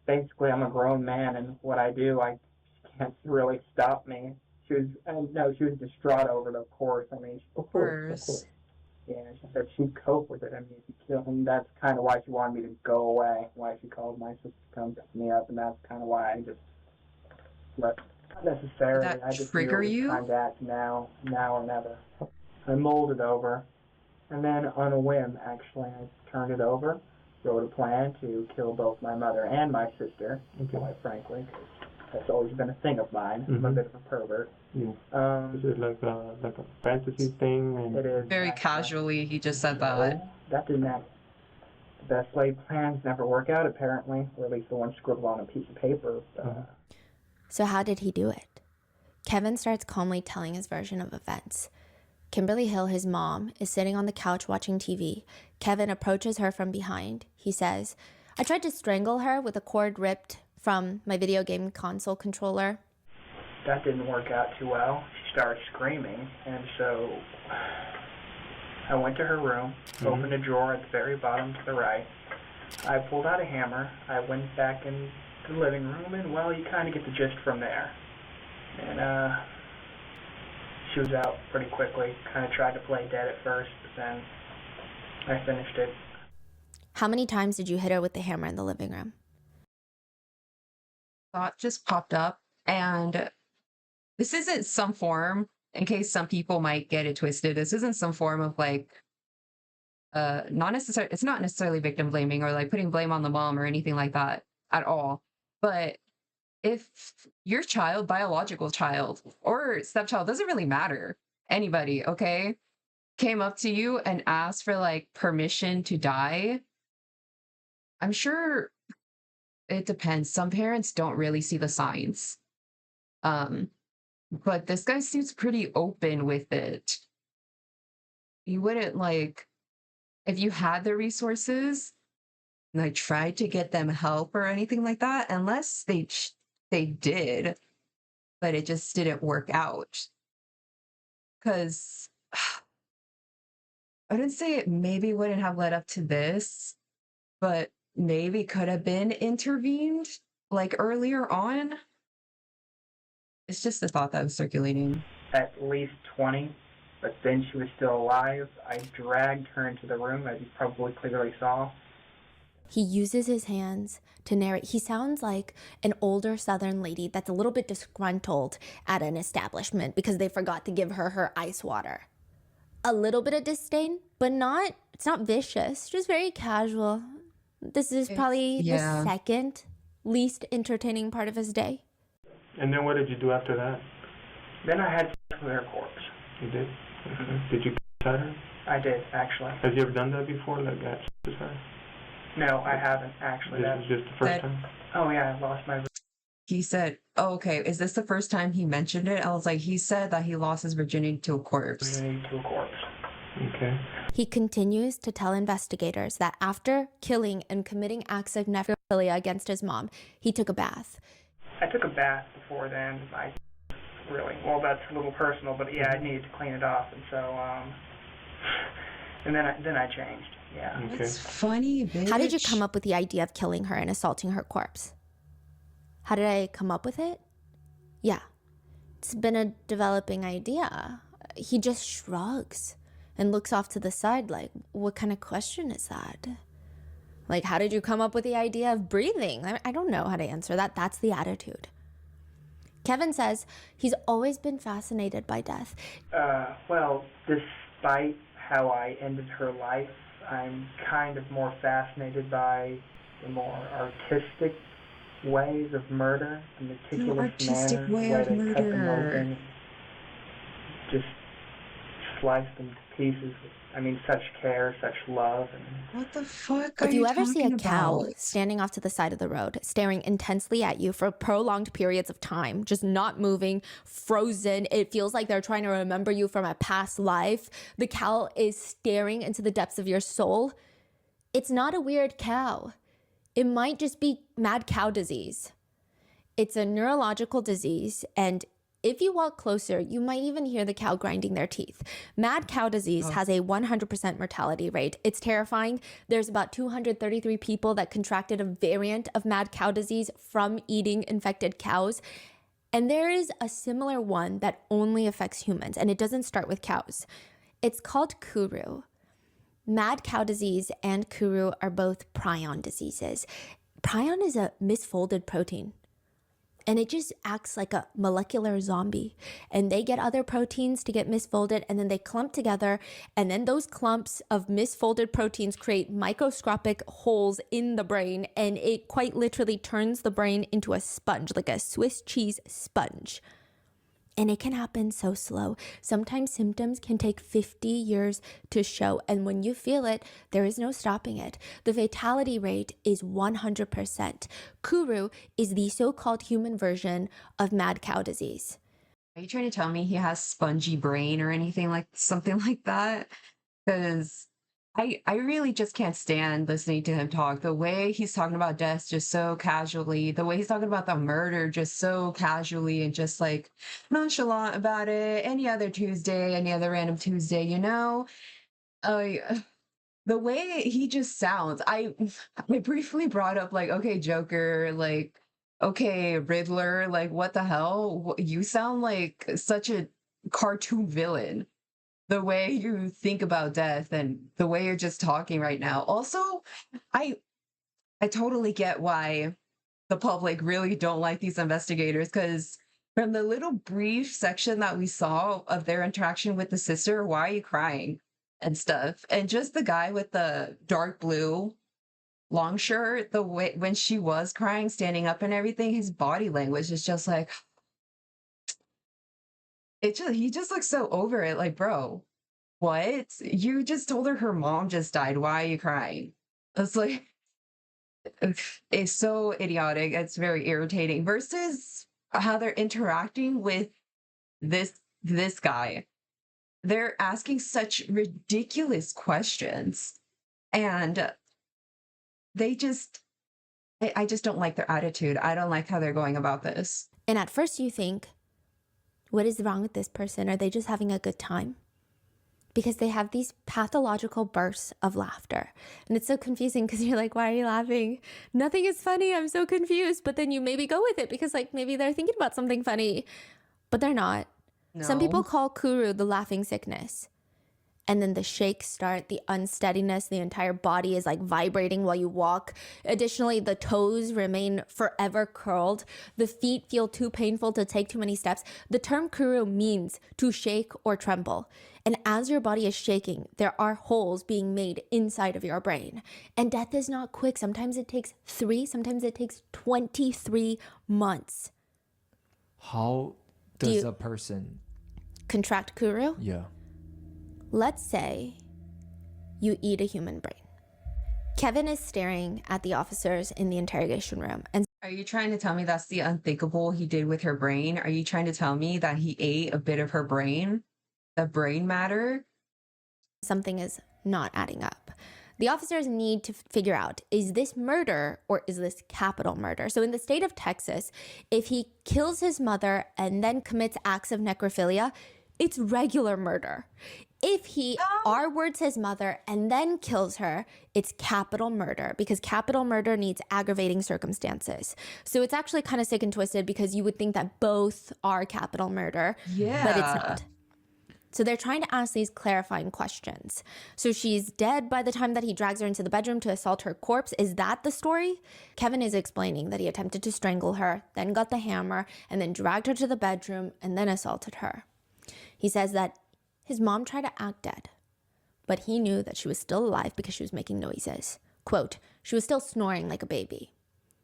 S9: basically, I'm a grown man, and what I do, I can't really stop me. She was distraught over it, of course. I mean,
S1: Of course.
S9: yeah, she said she'd cope with it. I mean, if you kill him, that's kind of why she wanted me to go away, why she called my sister to come pick me up, and that's kind of why I just, but not necessarily.
S1: Did that
S9: I just
S1: trigger
S9: knew it was
S1: you?
S9: time to act now or never. I mulled it over, and then on a whim, actually, I turned it over, wrote a plan to kill both my mother and my sister, quite frankly, 'cause that's always been a thing of mine. I'm a
S4: Mhm.
S9: bit of a pervert.
S4: Yeah. Is it like a fantasy thing? And
S9: It is
S1: Very
S9: actually.
S1: casually, he just said that.
S9: No, that didn't happen. The best laid plans never work out, apparently, or at least the ones scribbled on a piece of paper.
S3: So how did he do it? Kevin starts calmly telling his version of events. Kimberly Hill, his mom, is sitting on the couch watching TV. Kevin approaches her from behind. He says, I tried to strangle her with a cord ripped from my video game console controller.
S9: That didn't work out too well. She started screaming, and so I went to her room, opened a drawer at the very bottom to the right. I pulled out a hammer. I went back into the living room, and, well, you kind of get the gist from there. And, she was out pretty quickly. Kind of tried to play dead at first, but then I finished it.
S3: How many times did you hit her with the hammer in the living room?
S1: Thought just popped up, and this isn't some form, in case some people might get it twisted, this isn't some form of like it's not necessarily victim blaming or like putting blame on the mom or anything like that at all. But if your child, biological child or stepchild, doesn't really matter, anybody, okay, came up to you and asked for like permission to die, I'm sure it depends. Some parents don't really see the signs. But this guy seems pretty open with it. You wouldn't like, if you had the resources, like try to get them help or anything like that, unless they did, but it just didn't work out. Because I didn't say it maybe wouldn't have led up to this, but maybe could have been intervened like earlier on. It's just the thought that was circulating.
S9: At least 20, but then she was still alive. I dragged her into the room, as you probably clearly saw.
S3: He uses his hands to narrate. He sounds like an older Southern lady that's a little bit disgruntled at an establishment because they forgot to give her ice water. A little bit of disdain, but it's not vicious, just very casual. This is probably the second least entertaining part of his day.
S4: And then what did you do after that?
S9: Then I had sex with her corpse.
S4: You did? Okay. Did you cut her?
S9: I did, actually.
S4: Have you ever done that before, like had sex with her?
S9: No, I haven't, actually.
S4: This is just the first time?
S9: Oh, yeah, I lost my...
S1: He said, oh, okay, is this the first time he mentioned it? I was like, he said that he lost his virginity to a corpse.
S4: Okay.
S3: He continues to tell investigators that after killing and committing acts of necrophilia against his mom, he took a bath.
S9: I took a bath before then. Well, that's a little personal, but yeah, I needed to clean it off, and so, and then I changed, yeah.
S4: Okay.
S1: It's funny, bitch.
S3: How did you come up with the idea of killing her and assaulting her corpse? How did I come up with it? Yeah, it's been a developing idea. He just shrugs and looks off to the side like, what kind of question is that? Like, how did you come up with the idea of breathing? I don't know how to answer that. That's the attitude. Kevin says he's always been fascinated by death.
S9: Well, despite how I ended her life, I'm kind of more fascinated by the more artistic ways of murder, the meticulous
S1: artistic
S9: manner,
S1: way
S9: the way
S1: of
S9: they cut them
S1: murder.
S9: open. Just sliced into pieces with, I mean, such care, such love, and
S1: What the fuck are
S3: If you ever see a
S1: talking
S3: cow
S1: about?
S3: standing off to the side of the road, staring intensely at you for prolonged periods of time, just not moving, frozen, it feels like they're trying to remember you from a past life. The cow is staring into the depths of your soul. It's not a weird cow. It might just be mad cow disease. It's a neurological disease, and if you walk closer, you might even hear the cow grinding their teeth. Mad cow disease has a 100% mortality rate. It's terrifying. There's about 233 people that contracted a variant of mad cow disease from eating infected cows. And there is a similar one that only affects humans, and it doesn't start with cows. It's called Kuru. Mad cow disease and Kuru are both prion diseases. Prion is a misfolded protein. And it just acts like a molecular zombie. And they get other proteins to get misfolded, and then they clump together. And then those clumps of misfolded proteins create microscopic holes in the brain. And it quite literally turns the brain into a sponge, like a Swiss cheese sponge. And it can happen so slow. Sometimes symptoms can take 50 years to show. And when you feel it, there is no stopping it. The fatality rate is 100%. Kuru is the so-called human version of mad cow disease.
S1: Are you trying to tell me he has spongy brain or anything like something like that? Because I really just can't stand listening to him talk. The way he's talking about death just so casually, the way he's talking about the murder just so casually and just like nonchalant about it. Any other Tuesday, any other random Tuesday, you know? The way he just sounds. I briefly brought up like, okay, Joker, like, okay, Riddler, like, what the hell? You sound like such a cartoon villain. The way you think about death and the way you're just talking right now. Also, I totally get why the public really don't like these investigators, because from the little brief section that we saw of their interaction with the sister, why are you crying and stuff? And just the guy with the dark blue long shirt, the way when she was crying, standing up and everything, his body language is just like, he just looks so over it, like, bro, what? You just told her mom just died. Why are you crying? It's like, it's so idiotic. It's very irritating versus how they're interacting with this guy. They're asking such ridiculous questions, and I just don't like their attitude. I don't like how they're going about this.
S3: And at first you think, what is wrong with this person? Are they just having a good time? Because they have these pathological bursts of laughter. And it's so confusing because you're like, why are you laughing? Nothing is funny. I'm so confused. But then you maybe go with it because like maybe they're thinking about something funny, but they're not. Some people call Kuru the laughing sickness. And then the shakes start, the unsteadiness, the entire body is like vibrating while you walk. Additionally, the toes remain forever curled. The feet feel too painful to take too many steps. The term Kuru means to shake or tremble. And as your body is shaking, there are holes being made inside of your brain. And death is not quick. Sometimes it takes 3, sometimes it takes 23 months.
S2: How does a person
S3: contract Kuru?
S2: Yeah.
S3: Let's say you eat a human brain. Kevin is staring at the officers in the interrogation room. And
S1: are you trying to tell me that's the unthinkable he did with her brain? Are you trying to tell me that he ate a bit of her brain? The brain matter?
S3: something is not adding up. The officers need to figure out, is this murder or is this capital murder? So in the state of Texas, if he kills his mother and then commits acts of necrophilia, it's regular murder. If he R-words his mother and then kills her, it's capital murder, because capital murder needs aggravating circumstances. So it's actually kind of sick and twisted, because you would think that both are capital murder, but it's not. So they're trying to ask these clarifying questions. So she's dead by the time that he drags her into the bedroom to assault her corpse. Is that the story? Kevin is explaining that he attempted to strangle her, then got the hammer, and then dragged her to the bedroom and then assaulted her. He says that his mom tried to act dead, but he knew that she was still alive because she was making noises. Quote, she was still snoring like a baby,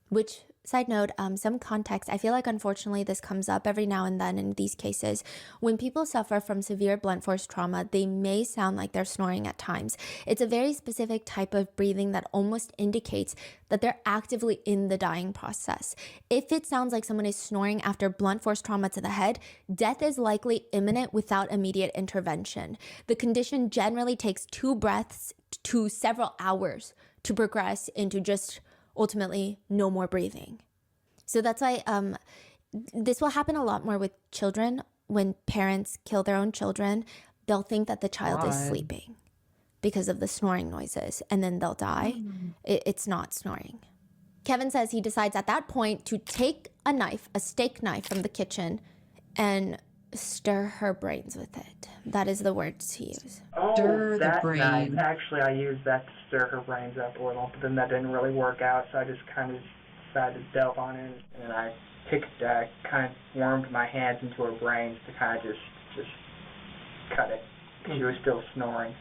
S3: which Side note, some context. I feel like unfortunately this comes up every now and then in these cases. When people suffer from severe blunt force trauma, they may sound like they're snoring at times. It's a very specific type of breathing that almost indicates that they're actively in the dying process. If it sounds like someone is snoring after blunt force trauma to the head, death is likely imminent without immediate intervention. The condition generally takes 2 breaths to several hours to progress into just ultimately no more breathing. So that's why this will happen a lot more with children. When parents kill their own children, they'll think that the child is
S1: God.
S3: sleeping because of the snoring noises, and then they'll die. It's not snoring. Kevin says he decides at that point to take a knife, a steak knife from the kitchen, and stir her brains with it. That is the words he used.
S9: Oh,
S1: Stir the
S9: that
S1: brain.
S9: night. Actually, I used that to stir her brains up a little, but then that didn't really work out, so I just kind of decided to delve on it, and I kind of warmed my hands into her brains to kind of just cut it. She was still snoring.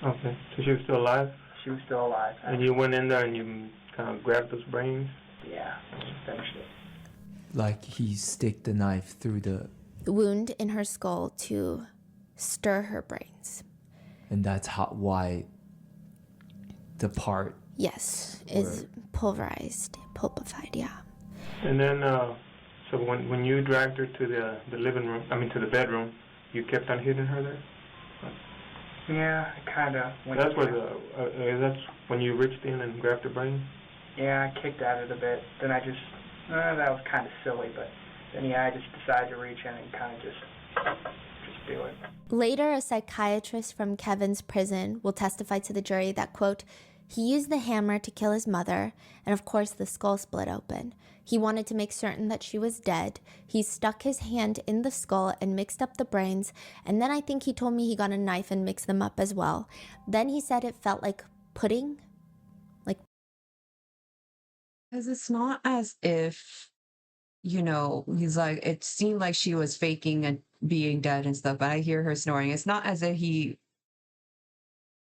S4: Okay, so she was still alive?
S9: She was still alive.
S4: And you went in there and you kind of grabbed those brains?
S9: Yeah, finished it.
S2: Like he stick the knife through the,
S3: Wound in her skull to stir her brains.
S2: and that's why the part.
S3: Yes, is pulverized, pulpified, yeah.
S4: And then, so when you dragged her to the living room, to the bedroom, you kept on hitting her there?
S9: Yeah, I kind of went.
S4: That's where that's when you reached in and grabbed her brain?
S9: Yeah, I kicked at it a bit. Then I just, that was kind of silly, but then yeah, I just decided to reach in and kind of just do it.
S3: Later, a psychiatrist from Kevin's prison will testify to the jury that, quote, he used the hammer to kill his mother, and of course the skull split open. He wanted to make certain that she was dead. He stuck his hand in the skull and mixed up the brains, and then I think he told me he got a knife and mixed them up as well. Then he said it felt like pudding.
S1: Because it's not as if, he's like, it seemed like she was faking and being dead and stuff, but I hear her snoring. It's not as if he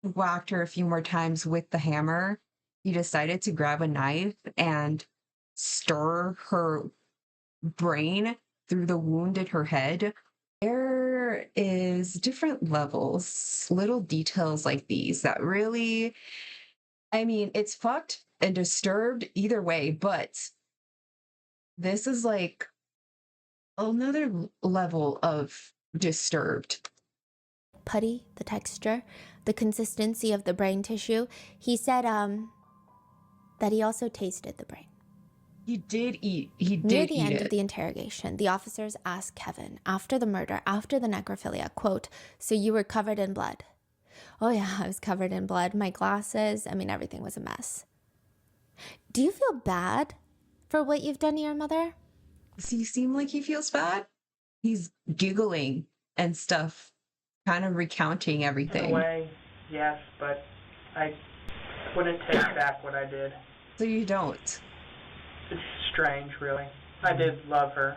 S1: whacked her a few more times with the hammer. He decided to grab a knife and stir her brain through the wound in her head. There is different levels, little details like these that really, it's fucked and disturbed either way, but this is like another level of disturbed.
S3: Putty, the texture, the consistency of the brain tissue. He said that he also tasted the brain.
S1: He did eat
S3: Near the end
S1: it.
S3: of the interrogation, the officers asked Kevin, after the murder, after the necrophilia, quote, so you were covered in blood? Oh yeah, I was covered in blood. My glasses, everything was a mess. Do you feel bad for what you've done to your mother?
S1: Does he seem like he feels bad? He's giggling and stuff, kind of recounting
S9: In
S1: everything.
S9: a way, yes, but I wouldn't take back what I did.
S1: So you don't.
S9: It's strange, really. I did love her.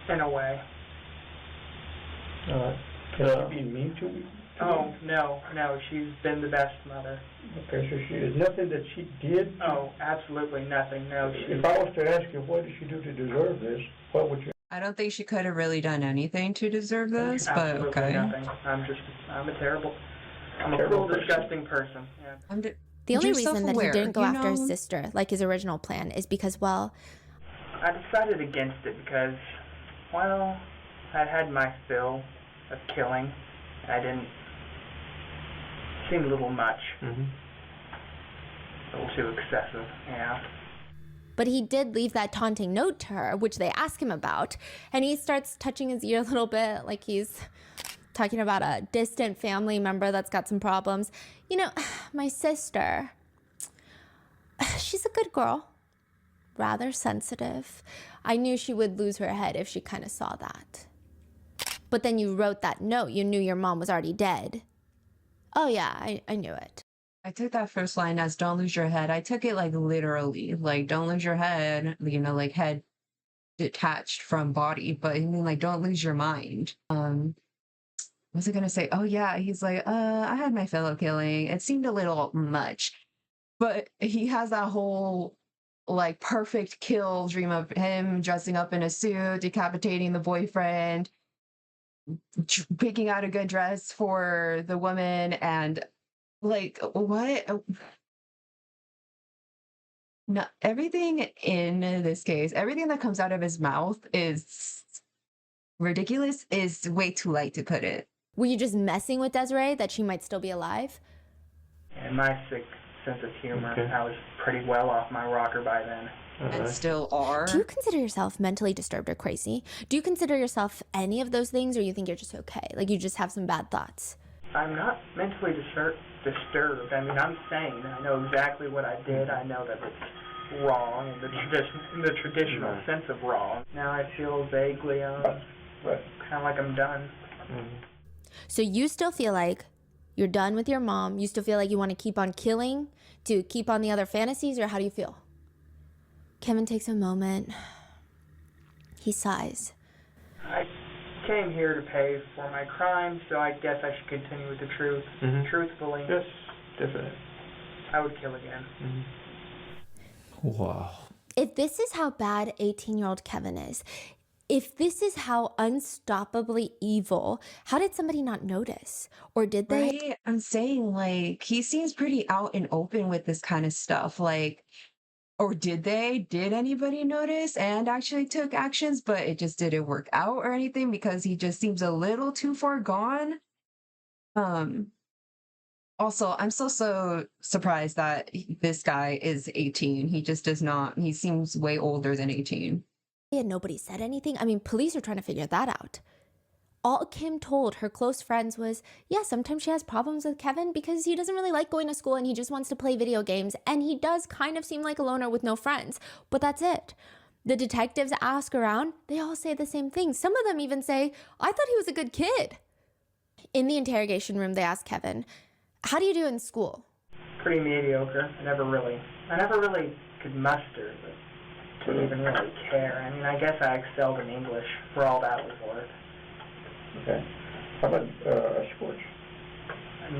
S9: In a way.
S5: Can she be mean to me?
S9: Oh, no, she's been the best mother.
S5: Okay, so there's nothing that she did?
S9: Oh, absolutely nothing, no.
S5: If I was to ask you, what did she do to deserve this, what would you?
S1: I don't think she could have really done anything to deserve this, but
S9: Absolutely
S1: okay.
S9: nothing. I'm a
S5: Terrible
S9: cruel, disgusting person. Yeah.
S3: The only
S1: You're
S3: reason that he
S1: self-aware,
S3: didn't go after his
S1: know?
S3: sister, like his original plan, is because, well,
S9: I decided against it because, well, I'd had my fill of killing. I didn't. Seemed a little much.
S4: Mm-hmm.
S9: A little too excessive, yeah.
S3: but he did leave that taunting note to her, which they ask him about, and he starts touching his ear a little bit, like he's talking about a distant family member that's got some problems. My sister, she's a good girl, rather sensitive. I knew she would lose her head if she kind of saw that. But then you wrote that note. You knew your mom was already dead. Oh yeah, I knew it.
S1: I took that first line as don't lose your head. I took it like literally, like don't lose your head, like head detached from body, but like don't lose your mind. What was I gonna say? Oh yeah, he's like, I had my fellow killing. It seemed a little much. But he has that whole like perfect kill dream of him dressing up in a suit, decapitating the boyfriend, picking out a good dress for the woman, and like what? No, everything in this case, everything that comes out of his mouth is ridiculous, is way too light to put it.
S3: Were you just messing with Desiree that she might still be alive?
S9: And my sick sense of humor,
S4: Okay.
S9: I was pretty well off my rocker by then.
S1: And still are.
S3: Do you consider yourself mentally disturbed or crazy? Do you consider yourself any of those things, or you think you're just okay? Like you just have some bad thoughts?
S9: I'm not mentally disturbed. I mean, I'm sane. I know exactly what I did. I know that it's wrong in the traditional sense of wrong. Now I feel vaguely, kind of like I'm done.
S3: So you still feel like you're done with your mom? You still feel like you want to keep on killing to keep on the other fantasies, or how do you feel? Kevin takes a moment. He sighs.
S9: I came here to pay for my crime, so I guess I should continue with the truth. Truthfully,
S4: Yes, definitely.
S9: I would kill again.
S2: Wow.
S3: If this is how bad 18-year-old Kevin is, if this is how unstoppably evil, how did somebody not notice? Or did they?
S1: Right? I'm saying, like, he seems pretty out and open with this kind of stuff. Like, or did they? Did anybody notice and actually took actions, but it just didn't work out or anything because he just seems a little too far gone? Also, I'm so surprised that this guy is 18. He just does not, he seems way older than 18.
S3: And nobody said anything? I mean, police are trying to figure that out. All Kim told her close friends was, yeah, sometimes she has problems with Kevin because he doesn't really like going to school and he just wants to play video games. And he does kind of seem like a loner with no friends. But that's it. The detectives ask around, they all say the same thing. Some of them even say, I thought he was a good kid. In the interrogation room, they ask Kevin, how do you do in school?
S9: Pretty mediocre. I never really could muster to even really care. I mean, I guess I excelled in English for all that was worth.
S5: Okay. How about sports?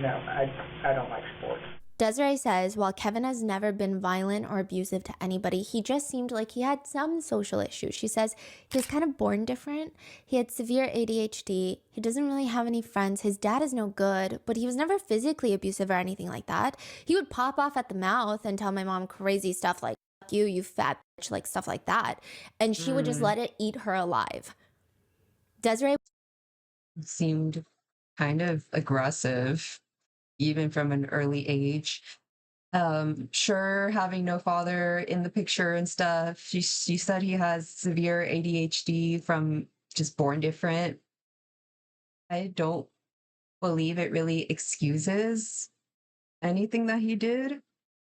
S9: No, I don't like sports.
S3: Desiree says while Kevin has never been violent or abusive to anybody, he just seemed like he had some social issues. She says he was kind of born different. He had severe ADHD. He doesn't really have any friends. His dad is no good, but he was never physically abusive or anything like that. He would pop off at the mouth and tell my mom crazy stuff like, "Fuck you, you fat bitch," like stuff like that. And she would just let it eat her alive. Desiree
S1: Seemed kind of aggressive, even from an early age. Sure, having no father in the picture and stuff. She said he has severe ADHD from just born different. I don't believe it really excuses anything that he did.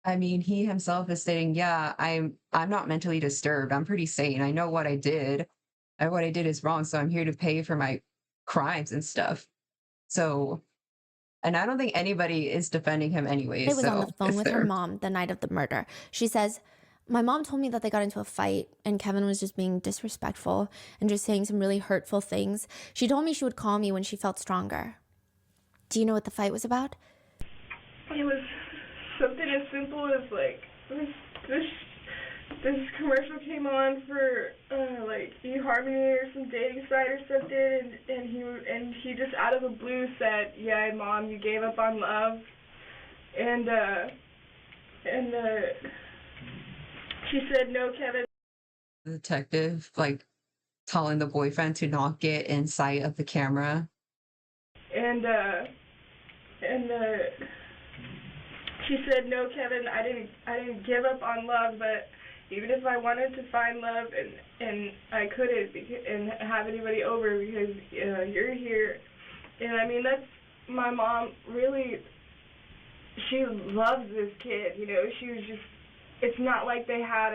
S1: I mean, he himself is saying, yeah, I'm not mentally disturbed. I'm pretty sane. I know what I did. And what I did is wrong, so I'm here to pay for my crimes and stuff. So, and I don't think anybody is defending him anyway.
S3: was on the
S1: so
S3: phone
S1: if
S3: with her
S1: they're-
S3: mom the night of the murder. She says, my mom told me that they got into a fight and Kevin was just being disrespectful and just saying some really hurtful things. She told me she would call me when she felt stronger. Do you know what the fight was about?
S10: It was something as simple as like this commercial came on for like eHarmony or some dating site or something, and he just out of the blue said, "Yeah, Mom, you gave up on love," and she said, "No, Kevin."
S1: the detective like telling the boyfriend to not get in sight of the camera.
S10: And she said, "No, Kevin, I didn't give up on love, but even if I wanted to find love and I couldn't and have anybody over because you're here." And I mean, that's my mom. Really, she loves this kid. You know, she was just. It's not like they had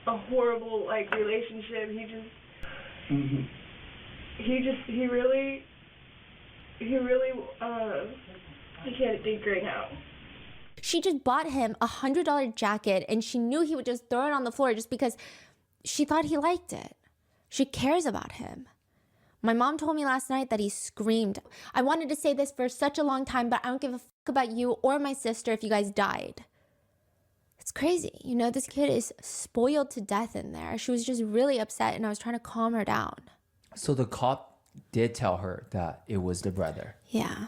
S10: a horrible like relationship. He really. I can't think right now.
S3: She just bought him a $100 jacket and she knew he would just throw it on the floor just because she thought he liked it. She cares about him. My mom told me last night that he screamed. I wanted to say this for such a long time, but I don't give a fuck about you or my sister if you guys died. It's crazy. You know, this kid is spoiled to death in there. She was just really upset, and I was trying to calm her down.
S2: So the cop did tell her that it was the brother.
S3: Yeah.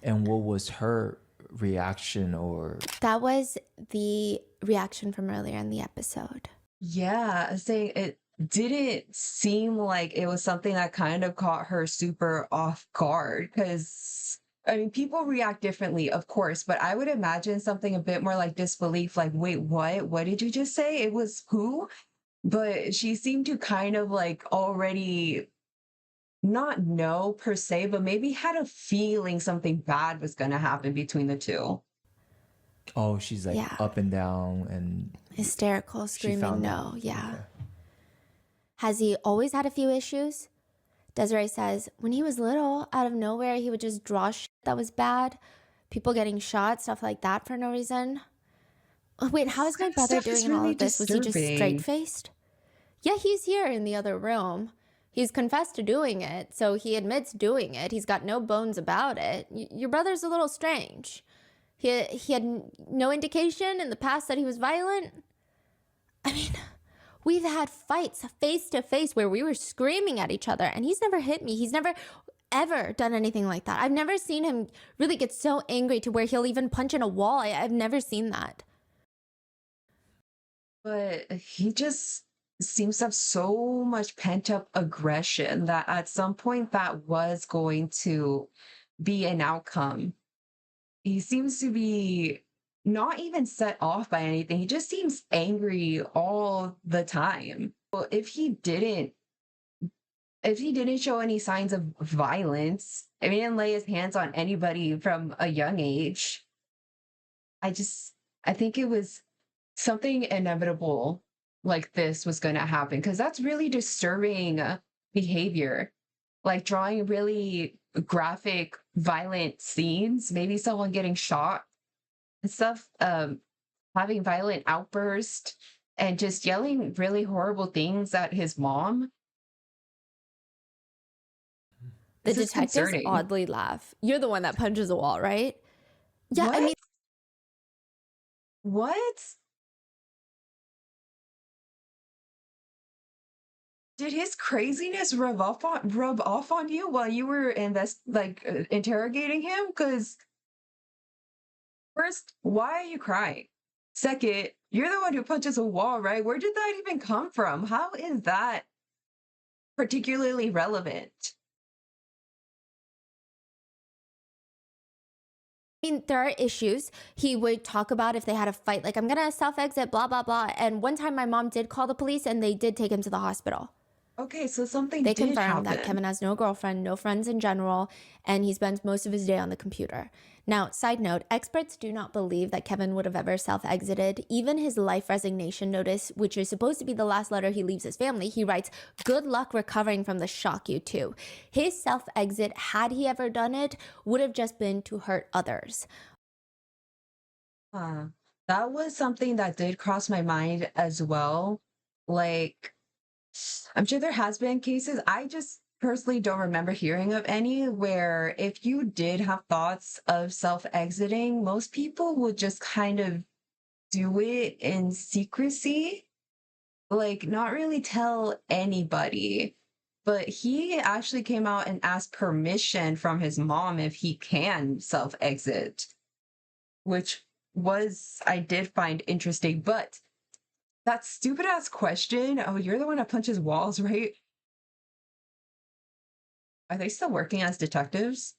S2: And what was her reaction or
S3: That was the reaction from earlier in the episode.
S1: Yeah, saying it didn't seem like it was something that kind of caught her super off guard because I mean, people react differently, of course, but I would imagine something a bit more like disbelief, like, wait, what? What did you just say? It was who? But she seemed to kind of like already not know per se, but maybe had a feeling something bad was going to happen between the two.
S2: oh, she's like
S3: Yeah.
S2: up and down and
S3: Hysterical,
S2: she
S3: screaming
S2: found
S3: no.
S2: out.
S3: Yeah.
S2: Okay.
S3: Has he always had a few issues? Desiree says, when he was little, out of nowhere, he would just draw shit that was bad. People getting shot, stuff like that for no reason. Oh, wait, how is my
S1: kind of
S3: brother
S1: stuff is
S3: doing in all
S1: really
S3: of this? Was he just
S1: disturbing.
S3: straight-faced? Yeah, he's here in the other room. He's confessed to doing it, so he admits doing it. He's got no bones about it. Your brother's a little strange. He had no indication in the past that he was violent. I mean, we've had fights face to face where we were screaming at each other, and he's never hit me. He's never ever done anything like that. I've never seen him really get so angry to where he'll even punch in a wall. I've never seen that.
S1: But he just seems to have so much pent up aggression that at some point that was going to be an outcome. He seems to be not even set off by anything. He just seems angry all the time. Well, if he didn't show any signs of violence, if he didn't lay his hands on anybody from a young age, I think it was something inevitable like this was going to happen because that's really disturbing behavior. Like drawing really graphic, violent scenes, maybe someone getting shot and stuff, having violent outbursts and just yelling really horrible things at his mom.
S3: The
S1: This is
S3: detectives
S1: concerning.
S3: oddly laugh. You're the one that punches a wall, right? Yeah, I
S1: What?
S3: mean,
S1: What? Did his craziness rub off on you while you were interrogating him? Because first, why are you crying? Second, you're the one who punches a wall, right? Where did that even come from? How is that particularly relevant?
S3: there are issues. He would talk about if they had a fight, like, I'm gonna self-exit, blah, blah, blah. And one time my mom did call the police and they did take him to the hospital.
S1: Okay, so something
S3: They
S1: did
S3: confirmed that
S1: happen.
S3: Kevin has no girlfriend, no friends in general, and he spends most of his day on the computer. Now, side note, experts do not believe that Kevin would have ever self-exited. Even his life resignation notice, which is supposed to be the last letter he leaves his family, he writes, "Good luck recovering from the shock, you two." His self-exit, had he ever done it, would have just been to hurt others.
S1: That was something that did cross my mind as well. Like, I'm sure there has been cases. I just personally don't remember hearing of any where if you did have thoughts of self-exiting, most people would just kind of do it in secrecy, like not really tell anybody. But he actually came out and asked permission from his mom if he can self-exit, which I did find interesting. But that stupid ass question, oh, you're the one that punches walls, right? Are they still working as detectives?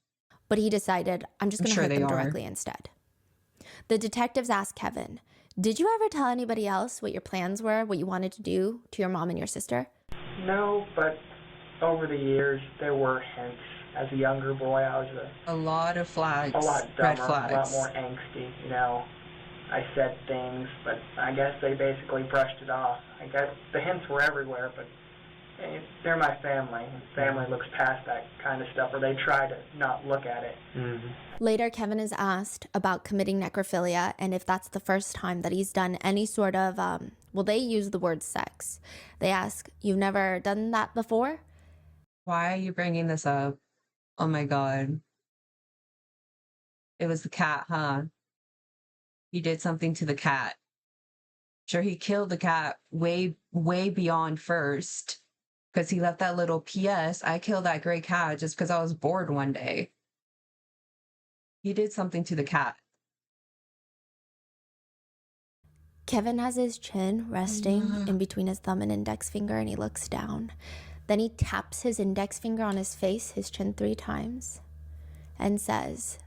S3: But he decided, I'm just
S1: I'm
S3: going to
S1: sure
S3: hurt
S1: they
S3: them
S1: are.
S3: directly instead. The detectives asked Kevin, did you ever tell anybody else what your plans were, what you wanted to do to your mom and your sister?
S9: No, but over the years, there were hints. As a younger boy, I was
S1: A lot of flags,
S9: a lot
S1: red
S9: dumber,
S1: flags.
S9: a lot more angsty, you know. I said things, but I guess they basically brushed it off. I guess the hints were everywhere, but they're my family. Family looks past that kind of stuff, or they try to not look at it.
S4: Mm-hmm.
S3: Later, Kevin is asked about committing necrophilia and if that's the first time that he's done any sort of, they use the word sex. They ask, you've never done that before?
S1: Why are you bringing this up? Oh my God. It was the cat, huh? You did something to the cat. Sure, he killed the cat way beyond first because he left that little PS. I killed that gray cat just because I was bored one day. He did something to the cat.
S3: Kevin has his chin resting in between his thumb and index finger, and he looks down. Then he taps his index finger on his face, his chin 3 times, and says,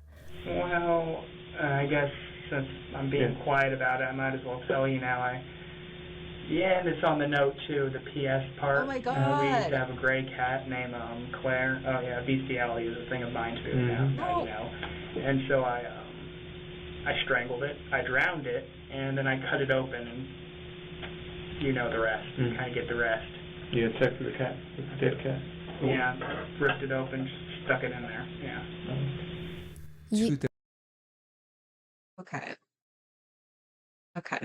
S9: Well, I guess since I'm being quiet about it, I might as well tell you now. And it's on the note too, the PS part.
S1: Oh my
S9: We used
S1: God.
S9: to have a gray cat named Claire. Oh yeah, bestiality is a thing of mine too. Now you know. And so I strangled it, I drowned it, and then I cut it open, and you know the rest. You kind of get the rest.
S4: You attacked the cat, the dead cat.
S9: Yeah, ripped it open, stuck it in there. Yeah.
S3: "You-
S1: Okay. Okay.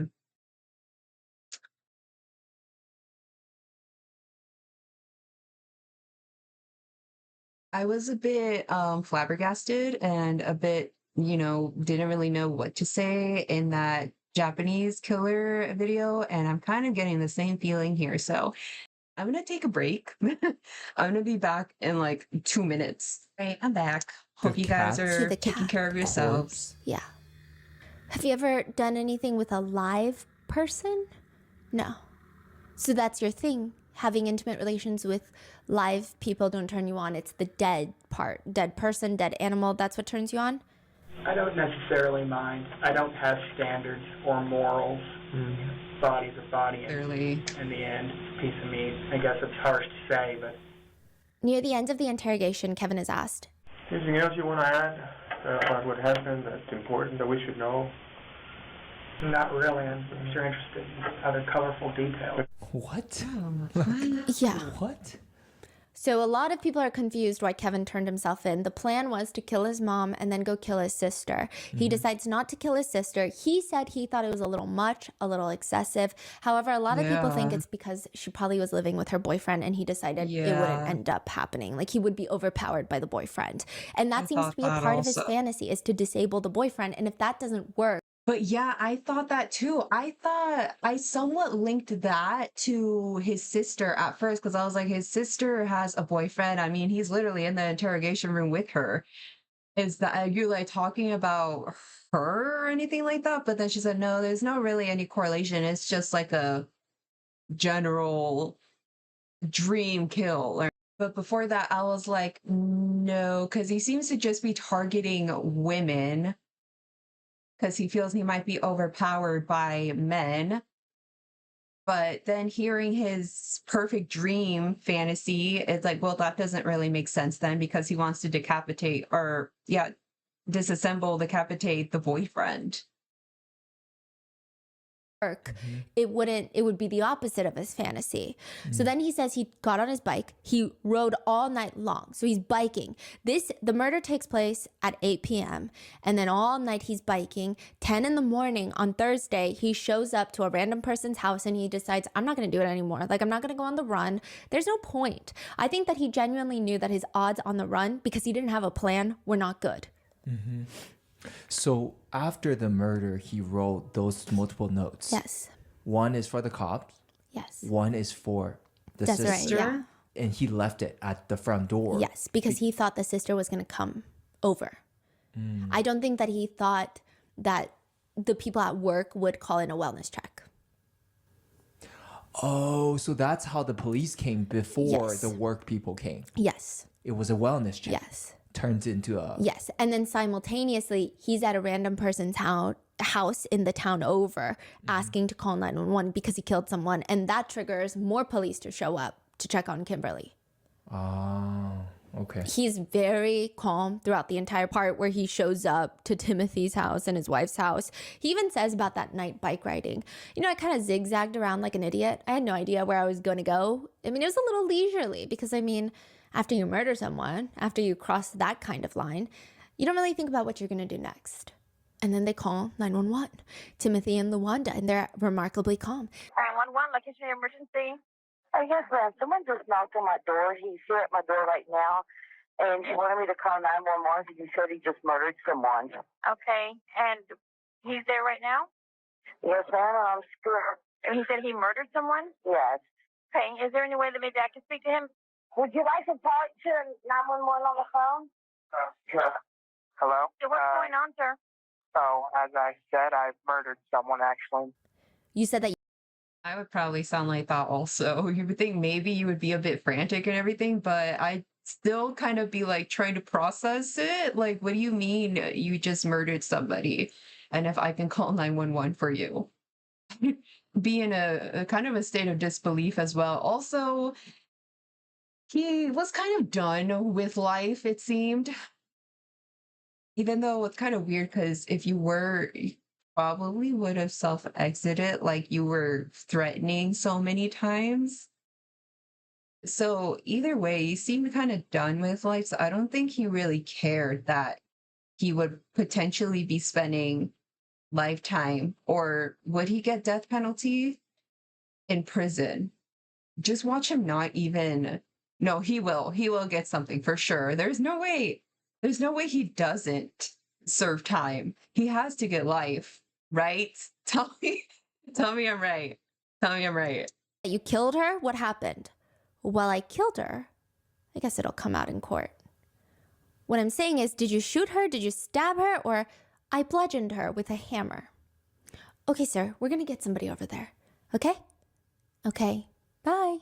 S1: I was a bit flabbergasted and a bit, didn't really know what to say in that Japanese killer video, and I'm kind of getting the same feeling here. So I'm gonna take a break. I'm gonna be back in like 2 minutes. Right, I'm back. Hope you guys
S2: cat
S1: are
S3: the
S1: taking
S3: cat
S1: care of yourselves.
S2: corpse.
S3: Yeah. Have you ever done anything with a live person? No. So that's your thing. Having intimate relations with live people don't turn you on. It's the dead part. Dead person, dead animal. That's what turns you on?
S9: I don't necessarily mind. I don't have standards or morals. Body's a body
S1: Clearly.
S9: in the end. It's a piece of meat. I guess it's harsh to say, but
S3: Near the end of the interrogation, Kevin is asked,
S4: Anything else you want to add about what happened that's important that we should know?
S9: not really. I'm sure interested in other colorful details.
S2: What?
S3: yeah.
S2: What?
S3: So a lot of people are confused why Kevin turned himself in. The plan was to kill his mom and then go kill his sister. He decides not to kill his sister. He said he thought it was a little much, a little excessive. However, a lot of people think
S1: Yeah.
S3: it's because she probably was living with her boyfriend and he decided it
S1: Yeah.
S3: wouldn't end up happening. Like he would be overpowered by the boyfriend. And that
S1: I
S3: seems
S1: thought
S3: to be a
S1: that
S3: part of his
S1: also.
S3: fantasy, is to disable the boyfriend. And if that doesn't work,
S1: But yeah, I thought that too. I thought I somewhat linked that to his sister at first because I was like, his sister has a boyfriend. I mean, he's literally in the interrogation room with her. Is that are you like talking about her or anything like that? But then she said, no, there's not really any correlation. It's just like a general dream kill. But before that, I was like, no, because he seems to just be targeting women because he feels he might be overpowered by men. But then hearing his perfect dream fantasy, it's like, well, that doesn't really make sense then because he wants to decapitate the boyfriend.
S3: it would be the opposite of his fantasy. So then he says he got on his bike, he rode all night long, so he's biking. The murder takes place at 8 p.m. and then all night he's biking. 10 in the morning on Thursday, he shows up to a random person's house and he decides, I'm not going to do it anymore. Like, I'm not going to go on the run. There's no point. I think that he genuinely knew that his odds on the run, because he didn't have a plan, were not good.
S2: So after the murder, he wrote those multiple notes.
S3: Yes.
S2: One is for the cops.
S3: Yes.
S2: One is for the
S3: That's right.
S2: sister.
S3: Yeah.
S2: And he left it at the front door.
S3: Yes, because he thought the sister was going to come over. I don't think that he thought that the people at work would call in a wellness check.
S2: Oh, so that's how the police came before
S3: Yes.
S2: the work people came.
S3: Yes.
S2: It was a wellness check.
S3: Yes.
S2: Turns into a...
S3: Yes. And then simultaneously, he's at a random person's house in the town over asking to call 911 because he killed someone. And that triggers more police to show up to check on Kimberly.
S2: Oh, okay.
S3: He's very calm throughout the entire part where he shows up to Timothy's house and his wife's house. He even says about that night bike riding, I kind of zigzagged around like an idiot. I had no idea where I was going to go. I mean, it was a little leisurely because, after you murder someone, after you cross that kind of line, you don't really think about what you're going to do next. And then they call 911, Timothy and Luanda, and they're remarkably calm.
S8: 911, location emergency. Yes, ma'am. Someone just knocked on my door. He's here at my door right now, and he wanted me to call 911 because he said he just murdered someone.
S11: Okay, and he's there right now?
S8: Yes, ma'am, I'm scared. And he said he murdered someone? Yes. Okay, is there any way that maybe I can speak to him? Would you like to talk to 911 on the phone?
S9: Sure. Hello?
S8: What's going on, sir?
S9: So, as I said, I've murdered someone, actually.
S3: You said that
S1: I would probably sound like that also. You would think maybe you would be a bit frantic and everything, but I still kind of be like trying to process it. Like, what do you mean you just murdered somebody? And if I can call 911 for you, be in a kind of a state of disbelief as well. Also, he was kind of done with life, it seemed. Even though it's kind of weird because if you were, you probably would have self-exited like you were threatening so many times. So either way, he seemed kind of done with life. So I don't think he really cared that he would potentially be spending lifetime, or would he get death penalty in prison? Just watch him not even. No, he will. He will get something for sure. There's no way. There's no way he doesn't serve time. He has to get life, right? Tell me I'm right. Tell me I'm right.
S3: you killed her. What happened? Well, I killed her. I guess it'll come out in court. What I'm saying is, did you shoot her? Did you stab her? Or I bludgeoned her with a hammer. Okay, sir, we're gonna get somebody over there. Okay? Okay, bye.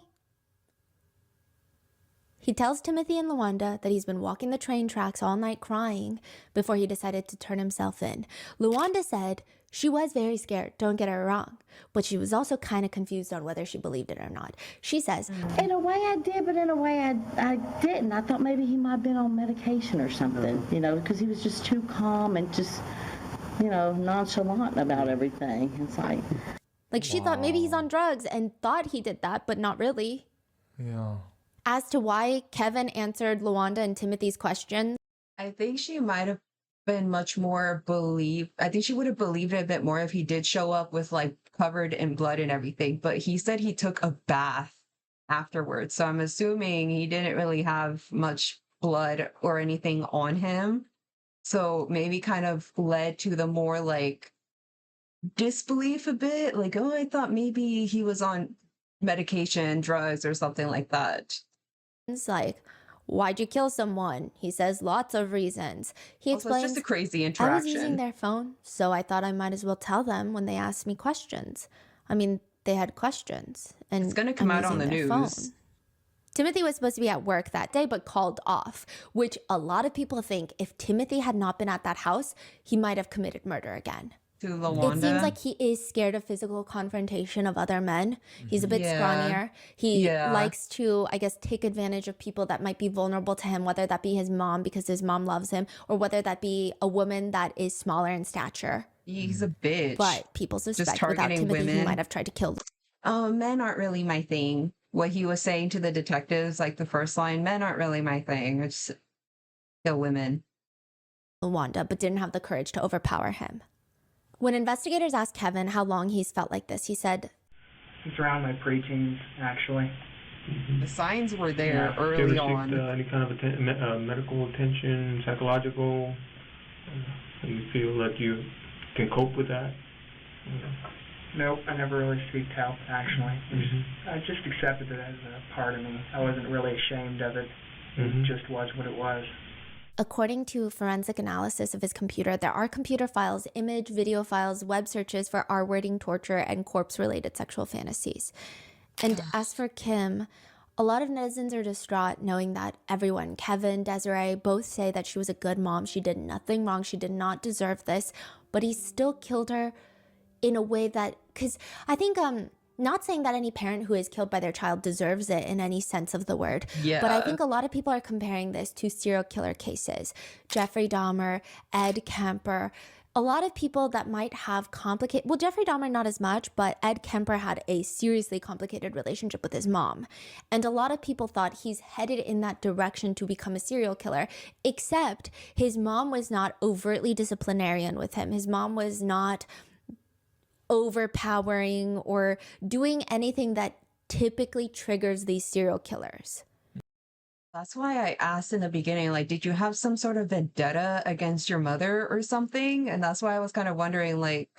S3: He tells Timothy and Luanda that he's been walking the train tracks all night crying before he decided to turn himself in. Luanda said she was very scared, don't get her wrong, but she was also kind of confused on whether she believed it or not. She says,
S6: In a way I did, but in a way I didn't. I thought maybe he might have been on medication or something, you know, because he was just too calm and just, you know, nonchalant about everything. It's
S3: like she thought maybe he's on drugs and thought he did that, but not really.
S2: Yeah.
S3: As to why Kevin answered Luanda and Timothy's question,
S1: I think she might have been much more I think she would have believed it a bit more if he did show up with like covered in blood and everything. But he said he took a bath afterwards. So I'm assuming he didn't really have much blood or anything on him. So maybe kind of led to the more like disbelief a bit. Like, oh, I thought maybe he was on medication, drugs, or something like that.
S3: it's like, why'd you kill someone? He says lots of reasons. He
S1: Also, it's
S3: explains,
S1: just a crazy
S3: I was using
S1: interaction.
S3: their phone, so I thought I might as well tell them when they asked me questions. I mean, they had questions, and
S1: It's gonna come
S3: I'm
S1: out on
S3: using
S1: the
S3: their
S1: news.
S3: phone. Timothy was supposed to be at work that day, but called off, which a lot of people think if Timothy had not been at that house, he might have committed murder again.
S1: To
S3: It
S1: Luanda.
S3: seems like he is scared of physical confrontation of other men. He's a bit
S1: Yeah.
S3: scrawnier. He
S1: Yeah.
S3: likes to, I guess, take advantage of people that might be vulnerable to him, whether that be his mom because his mom loves him, or whether that be a woman that is smaller in stature.
S1: He's a bitch.
S3: But people suspect without
S1: targeting
S3: Timothy, he
S1: women.
S3: might have tried to kill
S1: Men aren't really my thing. What he was saying to the detectives, like the first line, men aren't really my thing. It's kill women.
S3: Luanda, but didn't have the courage to overpower him. When investigators asked Kevin how long he's felt like this, he said,
S9: It's around my preteens, actually.
S1: The signs were there
S9: Yeah.
S4: Do you
S1: early
S4: ever
S1: on.
S4: seek any kind of medical attention, psychological? You feel that you can cope with that?
S9: Nope, I never really seeked help, actually.
S4: Mhm.
S9: I just accepted it as a part of me. I wasn't really ashamed of it.
S4: Mhm.
S9: It just was what it was.
S3: according to forensic analysis of his computer, there are computer files, image, video files, web searches for R-wording, torture, and corpse-related sexual fantasies. And as for Kim, a lot of netizens are distraught knowing that everyone, Kevin, Desiree, both say that she was a good mom. She did nothing wrong. She did not deserve this. But he still killed her in a way that, because I think, not saying that any parent who is killed by their child deserves it in any sense of the word.
S1: Yeah.
S3: But I think a lot of people are comparing this to serial killer cases. Jeffrey Dahmer, Ed Kemper. A lot of people that might have complicated, well, Jeffrey Dahmer not as much, but Ed Kemper had a seriously complicated relationship with his mom. And a lot of people thought he's headed in that direction to become a serial killer, except his mom was not overtly disciplinarian with him. His mom was not overpowering or doing anything that typically triggers these serial killers.
S1: That's why I asked in the beginning, like, did you have some sort of vendetta against your mother or something? And that's why I was kind of wondering, like,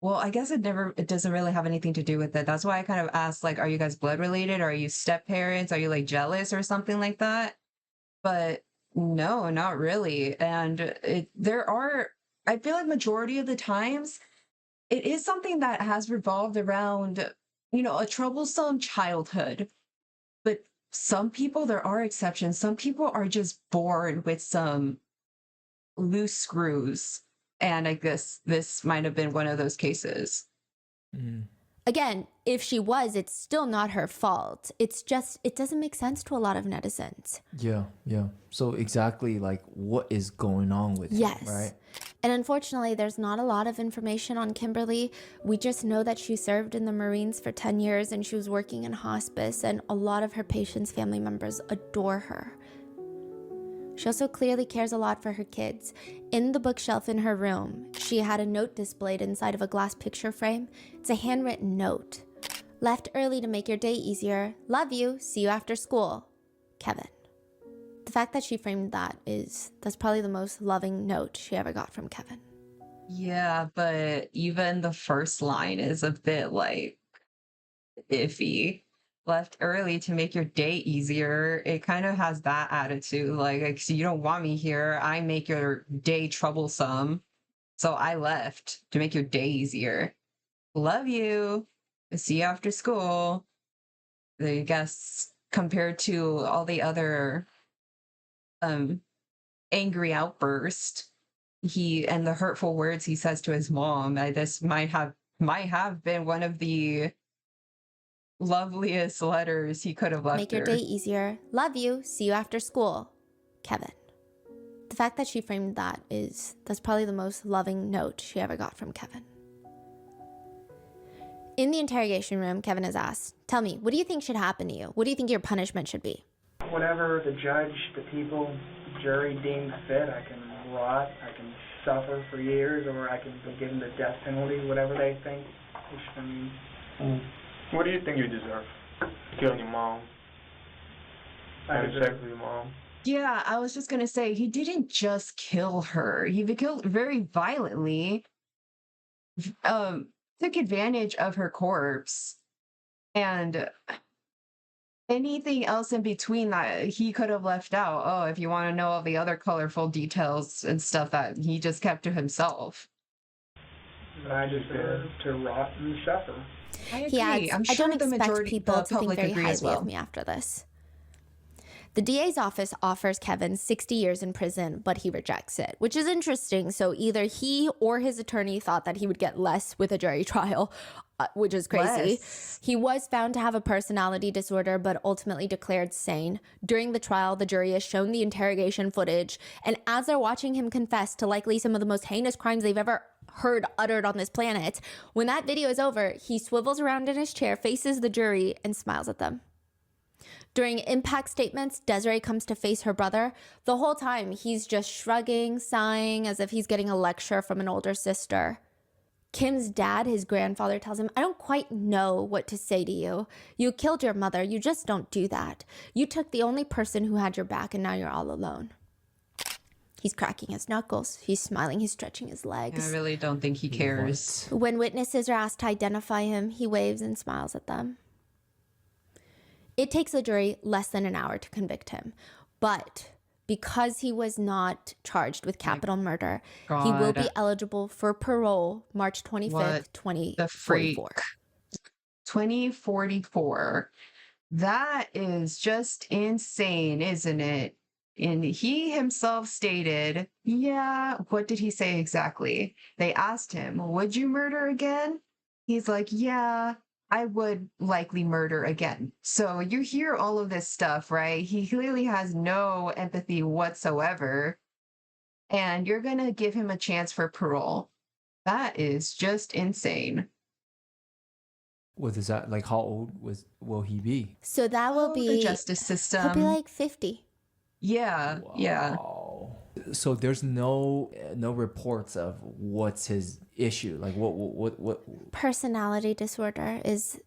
S1: Well, I guess it doesn't really have anything to do with it. That's why I kind of asked, like, are you guys blood related? Are you step parents? Are you like jealous or something like that? But no, not really. And I feel like majority of the times, it is something that has revolved around, a troublesome childhood. But some people, there are exceptions. Some people are just born with some loose screws. And I guess this might have been one of those cases.
S2: Mm.
S3: Again, if she was, it's still not her fault. It's just, it doesn't make sense to a lot of netizens.
S2: Yeah, yeah. So exactly like what is going on with
S3: Yes.
S2: him, right?
S3: And unfortunately, there's not a lot of information on Kimberly. We just know that she served in the Marines for 10 years and she was working in hospice, and a lot of her patients' family members adore her. She also clearly cares a lot for her kids. In the bookshelf in her room, she had a note displayed inside of a glass picture frame. It's a handwritten note. Left early to make your day easier. Love you. See you after school. Kevin. The fact that she framed that's probably the most loving note she ever got from Kevin.
S1: Yeah, but even the first line is a bit like iffy. Left early to make your day easier. It kind of has that attitude. Like, so you don't want me here. I make your day troublesome. So I left to make your day easier. Love you. See you after school. I guess compared to all the other angry outburst and the hurtful words he says to his mom, this might have been one of the loveliest letters he could have left
S3: Make your
S1: her.
S3: day easier. Love you. See you after school. Kevin. The fact that she framed that's probably the most loving note she ever got from Kevin. In the interrogation room, Kevin is asked, tell me, what do you think should happen to you? What do you think your punishment should be?
S9: Whatever the judge, the people, the jury deems fit, I can rot, I can suffer for years, or I can be given the death penalty, whatever they think.
S4: What do you think you deserve? Killing your mom. Having sex with your mom.
S1: Yeah, I was just gonna say, he didn't just kill her. He killed very violently. Took advantage of her corpse, and anything else in between that he could have left out. Oh, if you want to know all the other colorful details and stuff that he just kept to himself.
S9: I deserve to rot and suffer.
S1: I agree.
S3: He adds,
S1: I'm sure
S3: I don't
S1: the
S3: expect
S1: majority
S3: people
S1: the
S3: to think
S1: public
S3: very
S1: agree
S3: highly
S1: as well.
S3: of me after this. The DA's office offers Kevin 60 years in prison, but he rejects it, which is interesting. So either he or his attorney thought that he would get less with a jury trial, which is crazy.
S1: Less.
S3: He was found to have a personality disorder, but ultimately declared sane. During the trial, the jury is shown the interrogation footage, and as they're watching him confess to likely some of the most heinous crimes they've ever heard uttered on this planet, when that video is over, he swivels around in his chair, faces the jury, and smiles at them. During impact statements, Desiree comes to face her brother. The whole time, he's just shrugging, sighing, as if he's getting a lecture from an older sister. Kim's dad, his grandfather, tells him, I don't quite know what to say to you. You killed your mother. You just don't do that. You took the only person who had your back, and now you're all alone. He's cracking his knuckles. He's smiling. He's stretching his legs.
S1: I really don't think he cares.
S3: When witnesses are asked to identify him, he waves and smiles at them. It takes the jury less than an hour to convict him, but because he was not charged with capital murder, he will be eligible for parole March 25th, 2044.
S1: 2044. That is just insane, isn't it? And he himself stated, yeah, what did he say exactly? They asked him, would you murder again? He's like, yeah, I would likely murder again. So you hear all of this stuff, right? He clearly has no empathy whatsoever. And you're going to give him a chance for parole. That is just insane.
S2: What is that? Like, how old will he be?
S3: So that will be
S1: the justice system.
S3: He'll be like 50.
S1: Yeah,
S2: Wow.
S1: yeah.
S2: So there's no reports of what's his issue. Like what
S3: Personality disorder is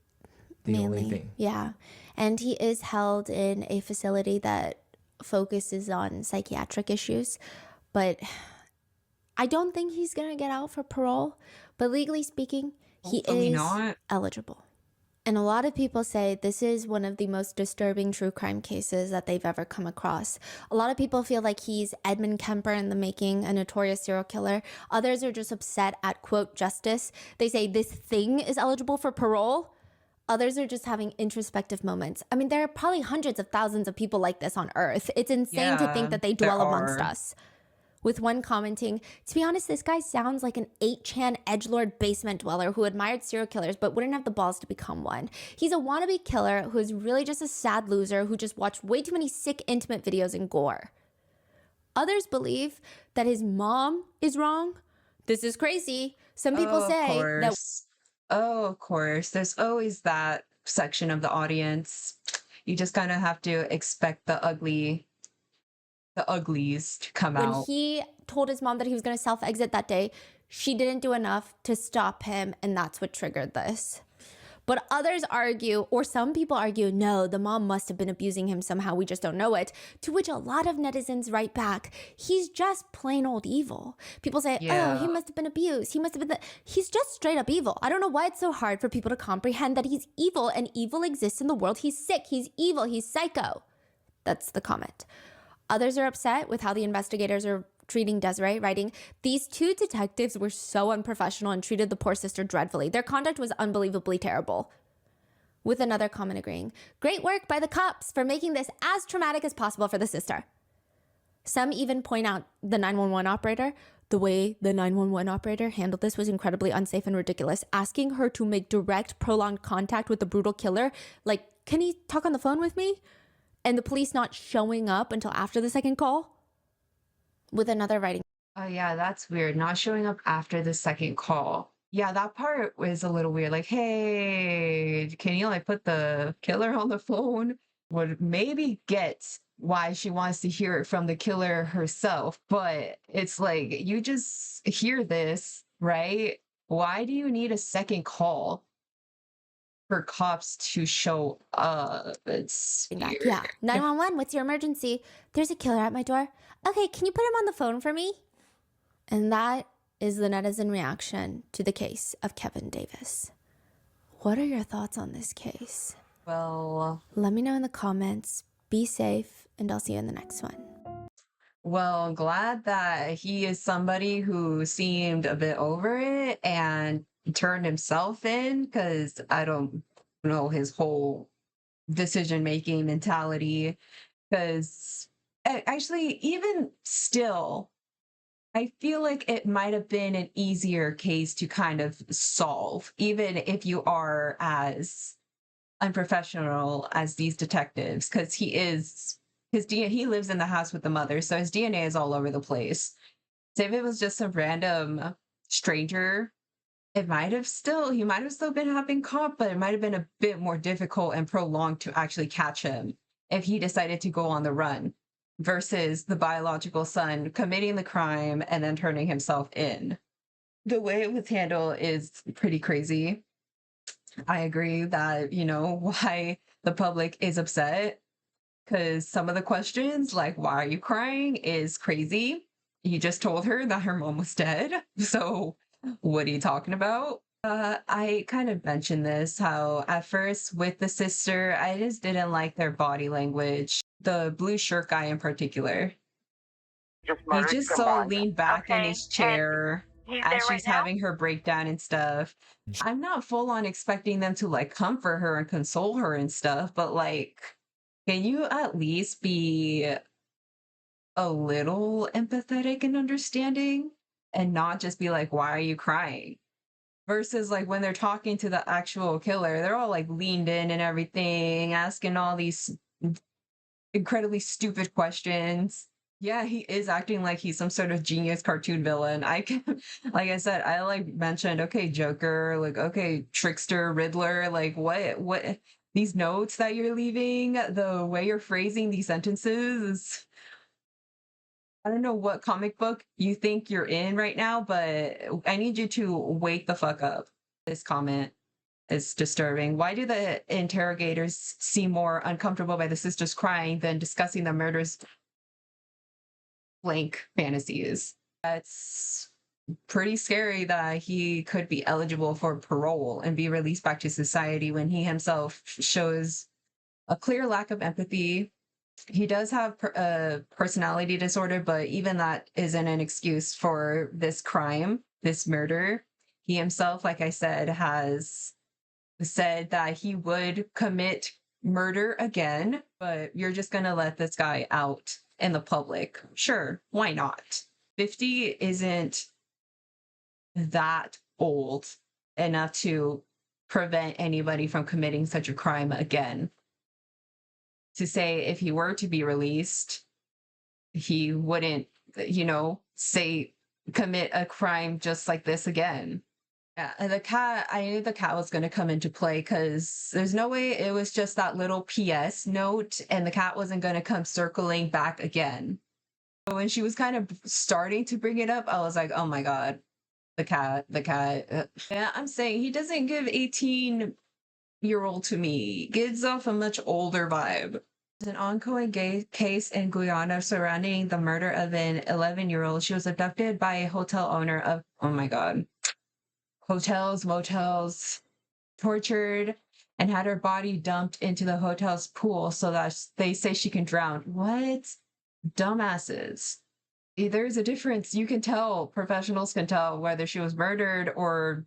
S2: the
S3: mainly
S2: only thing.
S3: Yeah. And he is held in a facility that focuses on psychiatric issues, but I don't think he's going to get out for parole, But legally speaking, he
S1: Hopefully
S3: is
S1: not.
S3: eligible. And a lot of people say this is one of the most disturbing true crime cases that they've ever come across. A lot of people feel like he's Edmund Kemper in the making, a notorious serial killer. Others are just upset at, quote, justice. They say this thing is eligible for parole. Others are just having introspective moments. I mean, there are probably hundreds of thousands of people like this on Earth. It's insane to think
S1: Yeah,
S3: that they
S1: there
S3: dwell amongst
S1: are.
S3: us. With one commenting, to be honest, this guy sounds like an 8chan edgelord basement dweller who admired serial killers but wouldn't have the balls to become one. He's a wannabe killer who is really just a sad loser who just watched way too many sick, intimate videos and gore. Others believe that his mom is wrong. This is crazy. Some people
S1: Of
S3: say that
S1: course. Oh, of course. There's always that section of the audience. You just kind of have to expect the uglies to come
S3: when
S1: out.
S3: he told his mom that he was going to self-exit that day, she didn't do enough to stop him, and that's what triggered this. But others argue, or some people argue, no, the mom must have been abusing him somehow, we just don't know it. To which a lot of netizens write back, he's just plain old evil. People say, oh, he
S1: Yeah.
S3: must have been abused. He must have been he's just straight up evil. I don't know why it's so hard for people to comprehend that he's evil and evil exists in the world. He's sick, he's evil, he's psycho. That's the comment. Others are upset with how the investigators are treating Desiree, writing, these two detectives were so unprofessional and treated the poor sister dreadfully. Their conduct was unbelievably terrible. With another comment agreeing, great work by the cops for making this as traumatic as possible for the sister. Some even point out the 911 operator. The way the 911 operator handled this was incredibly unsafe and ridiculous, asking her to make direct, prolonged contact with the brutal killer. Like, can he talk on the phone with me? And the police not showing up until after the second call. With another writing.
S1: Oh, yeah, that's weird. Not showing up after the second call. Yeah, that part was a little weird. Like, hey, can you like put the killer on the phone? Would maybe get why she wants to hear it from the killer herself, but it's like you just hear this, right? Why do you need a second call for cops to show up? It's
S3: Back.
S1: weird.
S3: Yeah. 911, what's your emergency? There's a killer at my door. Okay, can you put him on the phone for me? And that is the netizen reaction to the case of Kevin Davis. What are your thoughts on this case?
S1: Well,
S3: Let me know in the comments. Be safe, and I'll see you in the next one.
S1: Well, glad that he is somebody who seemed a bit over it and turned himself in, because I don't know his whole decision-making mentality. Because actually, even still, I feel like it might have been an easier case to kind of solve, even if you are as unprofessional as these detectives, because he lives in the house with the mother, so his DNA is all over the place. So if it was just a random stranger, he might have still been having caught, but it might have been a bit more difficult and prolonged to actually catch him if he decided to go on the run, versus the biological son committing the crime and then turning himself in. The way it was handled is pretty crazy. I agree that, why the public is upset, because some of the questions, like, why are you crying, is crazy. You just told her that her mom was dead. So what are you talking about? I kind of mentioned this, how at first with the sister, I just didn't like their body language. The blue shirt guy in particular. He just so leaned back in his chair as she's having her breakdown and stuff. I'm not full on expecting them to like comfort her and console her and stuff, but like, can you at least be a little empathetic and understanding and not just be like, why are you crying? Versus like when they're talking to the actual killer, they're all like leaned in and everything, asking all these incredibly stupid questions. Yeah, he is acting like he's some sort of genius cartoon villain. Like I said, I like mentioned, okay, Joker, like, okay, trickster, Riddler, like what these notes that you're leaving, the way you're phrasing these sentences. I don't know what comic book you think you're in right now, but I need you to wake the fuck up. This comment is disturbing. Why do the interrogators seem more uncomfortable by the sisters crying than discussing the murder's blank fantasies? That's pretty scary that he could be eligible for parole and be released back to society when he himself shows a clear lack of empathy. He does have a personality disorder, but even that isn't an excuse for this crime, this murder. He himself, like I said, has said that he would commit murder again, but you're just going to let this guy out in the public. Sure, why not? 50 isn't that old enough to prevent anybody from committing such a crime again. To say if he were to be released, he wouldn't, commit a crime just like this again. Yeah, and I knew the cat was going to come into play because there's no way it was just that little PS note and the cat wasn't going to come circling back again. But when she was kind of starting to bring it up, I was like, oh my God, the cat. Yeah, I'm saying he doesn't give 18-year-old to me. He gives off a much older vibe. There's an ongoing case in Guyana surrounding the murder of an 11-year-old. She was abducted by a hotel owner of, oh my God, hotels, motels, tortured, and had her body dumped into the hotel's pool so that they say she can drown. What? Dumbasses. There's a difference. You can tell, professionals can tell whether she was murdered or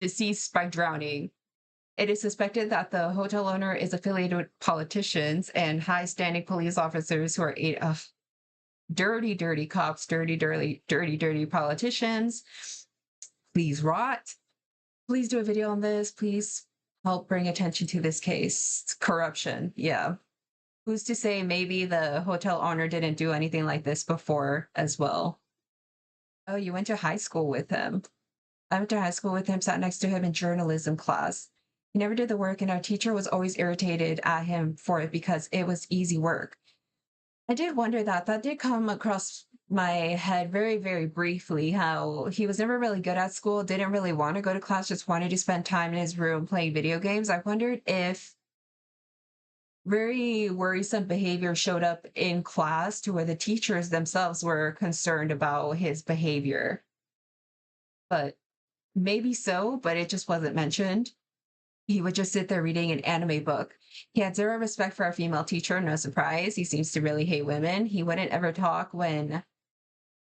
S1: deceased by drowning. It is suspected that the hotel owner is affiliated with politicians and high-standing police officers who are dirty cops, dirty politicians. Please rot. Please do a video on this. Please help bring attention to this case. It's corruption. Yeah. Who's to say maybe the hotel owner didn't do anything like this before as well? Oh, you went to high school with him. I went to high school with him, sat next to him in journalism class. He never did the work, and our teacher was always irritated at him for it because it was easy work. I did wonder that did come across my head very, very briefly, how he was never really good at school, didn't really want to go to class, just wanted to spend time in his room playing video games. I wondered if very worrisome behavior showed up in class to where the teachers themselves were concerned about his behavior. But maybe so, but it just wasn't mentioned. He would just sit there reading an anime book. He had zero respect for our female teacher, no surprise. He seems to really hate women. He wouldn't ever talk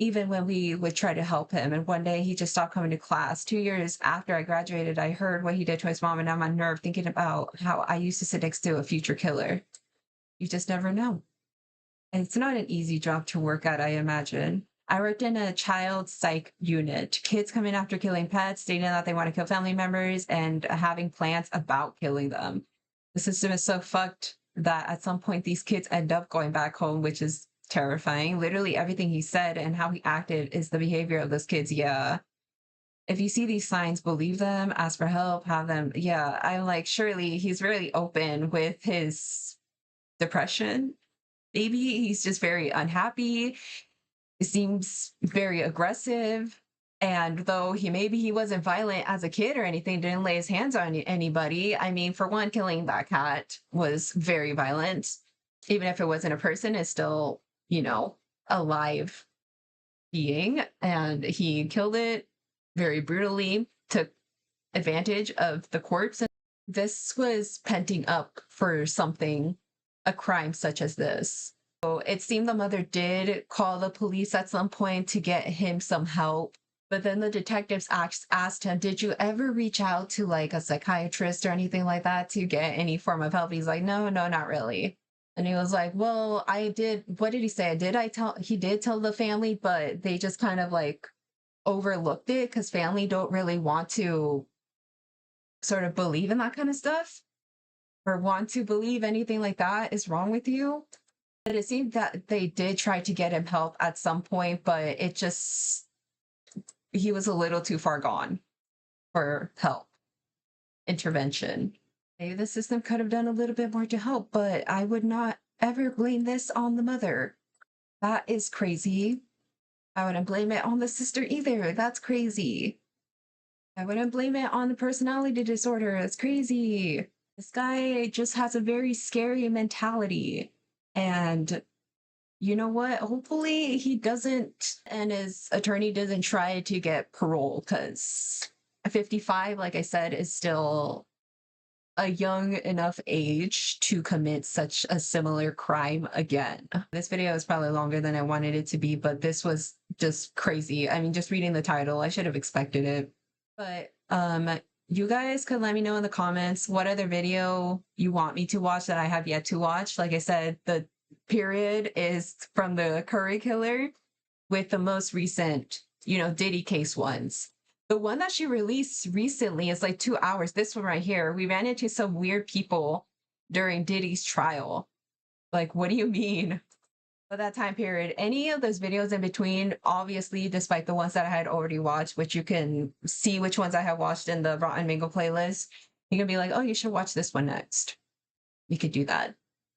S1: even when we would try to help him. And one day he just stopped coming to class. 2 years after I graduated, I heard what he did to his mom, and I'm unnerved thinking about how I used to sit next to a future killer. You just never know. And it's not an easy job to work at, I imagine. I worked in a child psych unit. Kids coming after killing pets, stating that they want to kill family members, and having plans about killing them. The system is so fucked that at some point these kids end up going back home, which is terrifying. Literally everything he said and how he acted is the behavior of those kids. Yeah. If you see these signs, believe them, ask for help, have them. Yeah, I'm like, surely he's really open with his depression. Maybe he's just very unhappy. He seems very aggressive. And though he wasn't violent as a kid or anything, didn't lay his hands on anybody. I mean, for one, killing that cat was very violent. Even if it wasn't a person, it's still, a live being. And he killed it very brutally, took advantage of the corpse. And this was penting up for something, a crime such as this. So it seemed the mother did call the police at some point to get him some help. But then the detectives asked him, did you ever reach out to like a psychiatrist or anything like that to get any form of help? He's like, no, not really. And he was like, well, I did. What did he say? He did tell the family, but they just kind of like overlooked it because family don't really want to sort of believe in that kind of stuff or want to believe anything like that is wrong with you. But it seemed that they did try to get him help at some point, but he was a little too far gone for help, intervention. Maybe the system could have done a little bit more to help, but I would not ever blame this on the mother. That is crazy. I wouldn't blame it on the sister either. That's crazy. I wouldn't blame it on the personality disorder. That's crazy. This guy just has a very scary mentality. And you know what? Hopefully he doesn't, and his attorney doesn't try to get parole, because 55, like I said, is still a young enough age to commit such a similar crime again. This video is probably longer than I wanted it to be, but this was just crazy. I mean, just reading the title, I should have expected it. But you guys could let me know in the comments what other video you want me to watch that I have yet to watch. Like I said, the period is from the Curry killer with the most recent, Diddy case ones. The one that she released recently is like 2 hours. This one right here, we ran into some weird people during Diddy's trial. Like, what do you mean? For that time period, any of those videos in between, obviously, despite the ones that I had already watched, which you can see which ones I have watched in the Rotten Mango playlist, you can be like, oh, you should watch this one next. You could do that.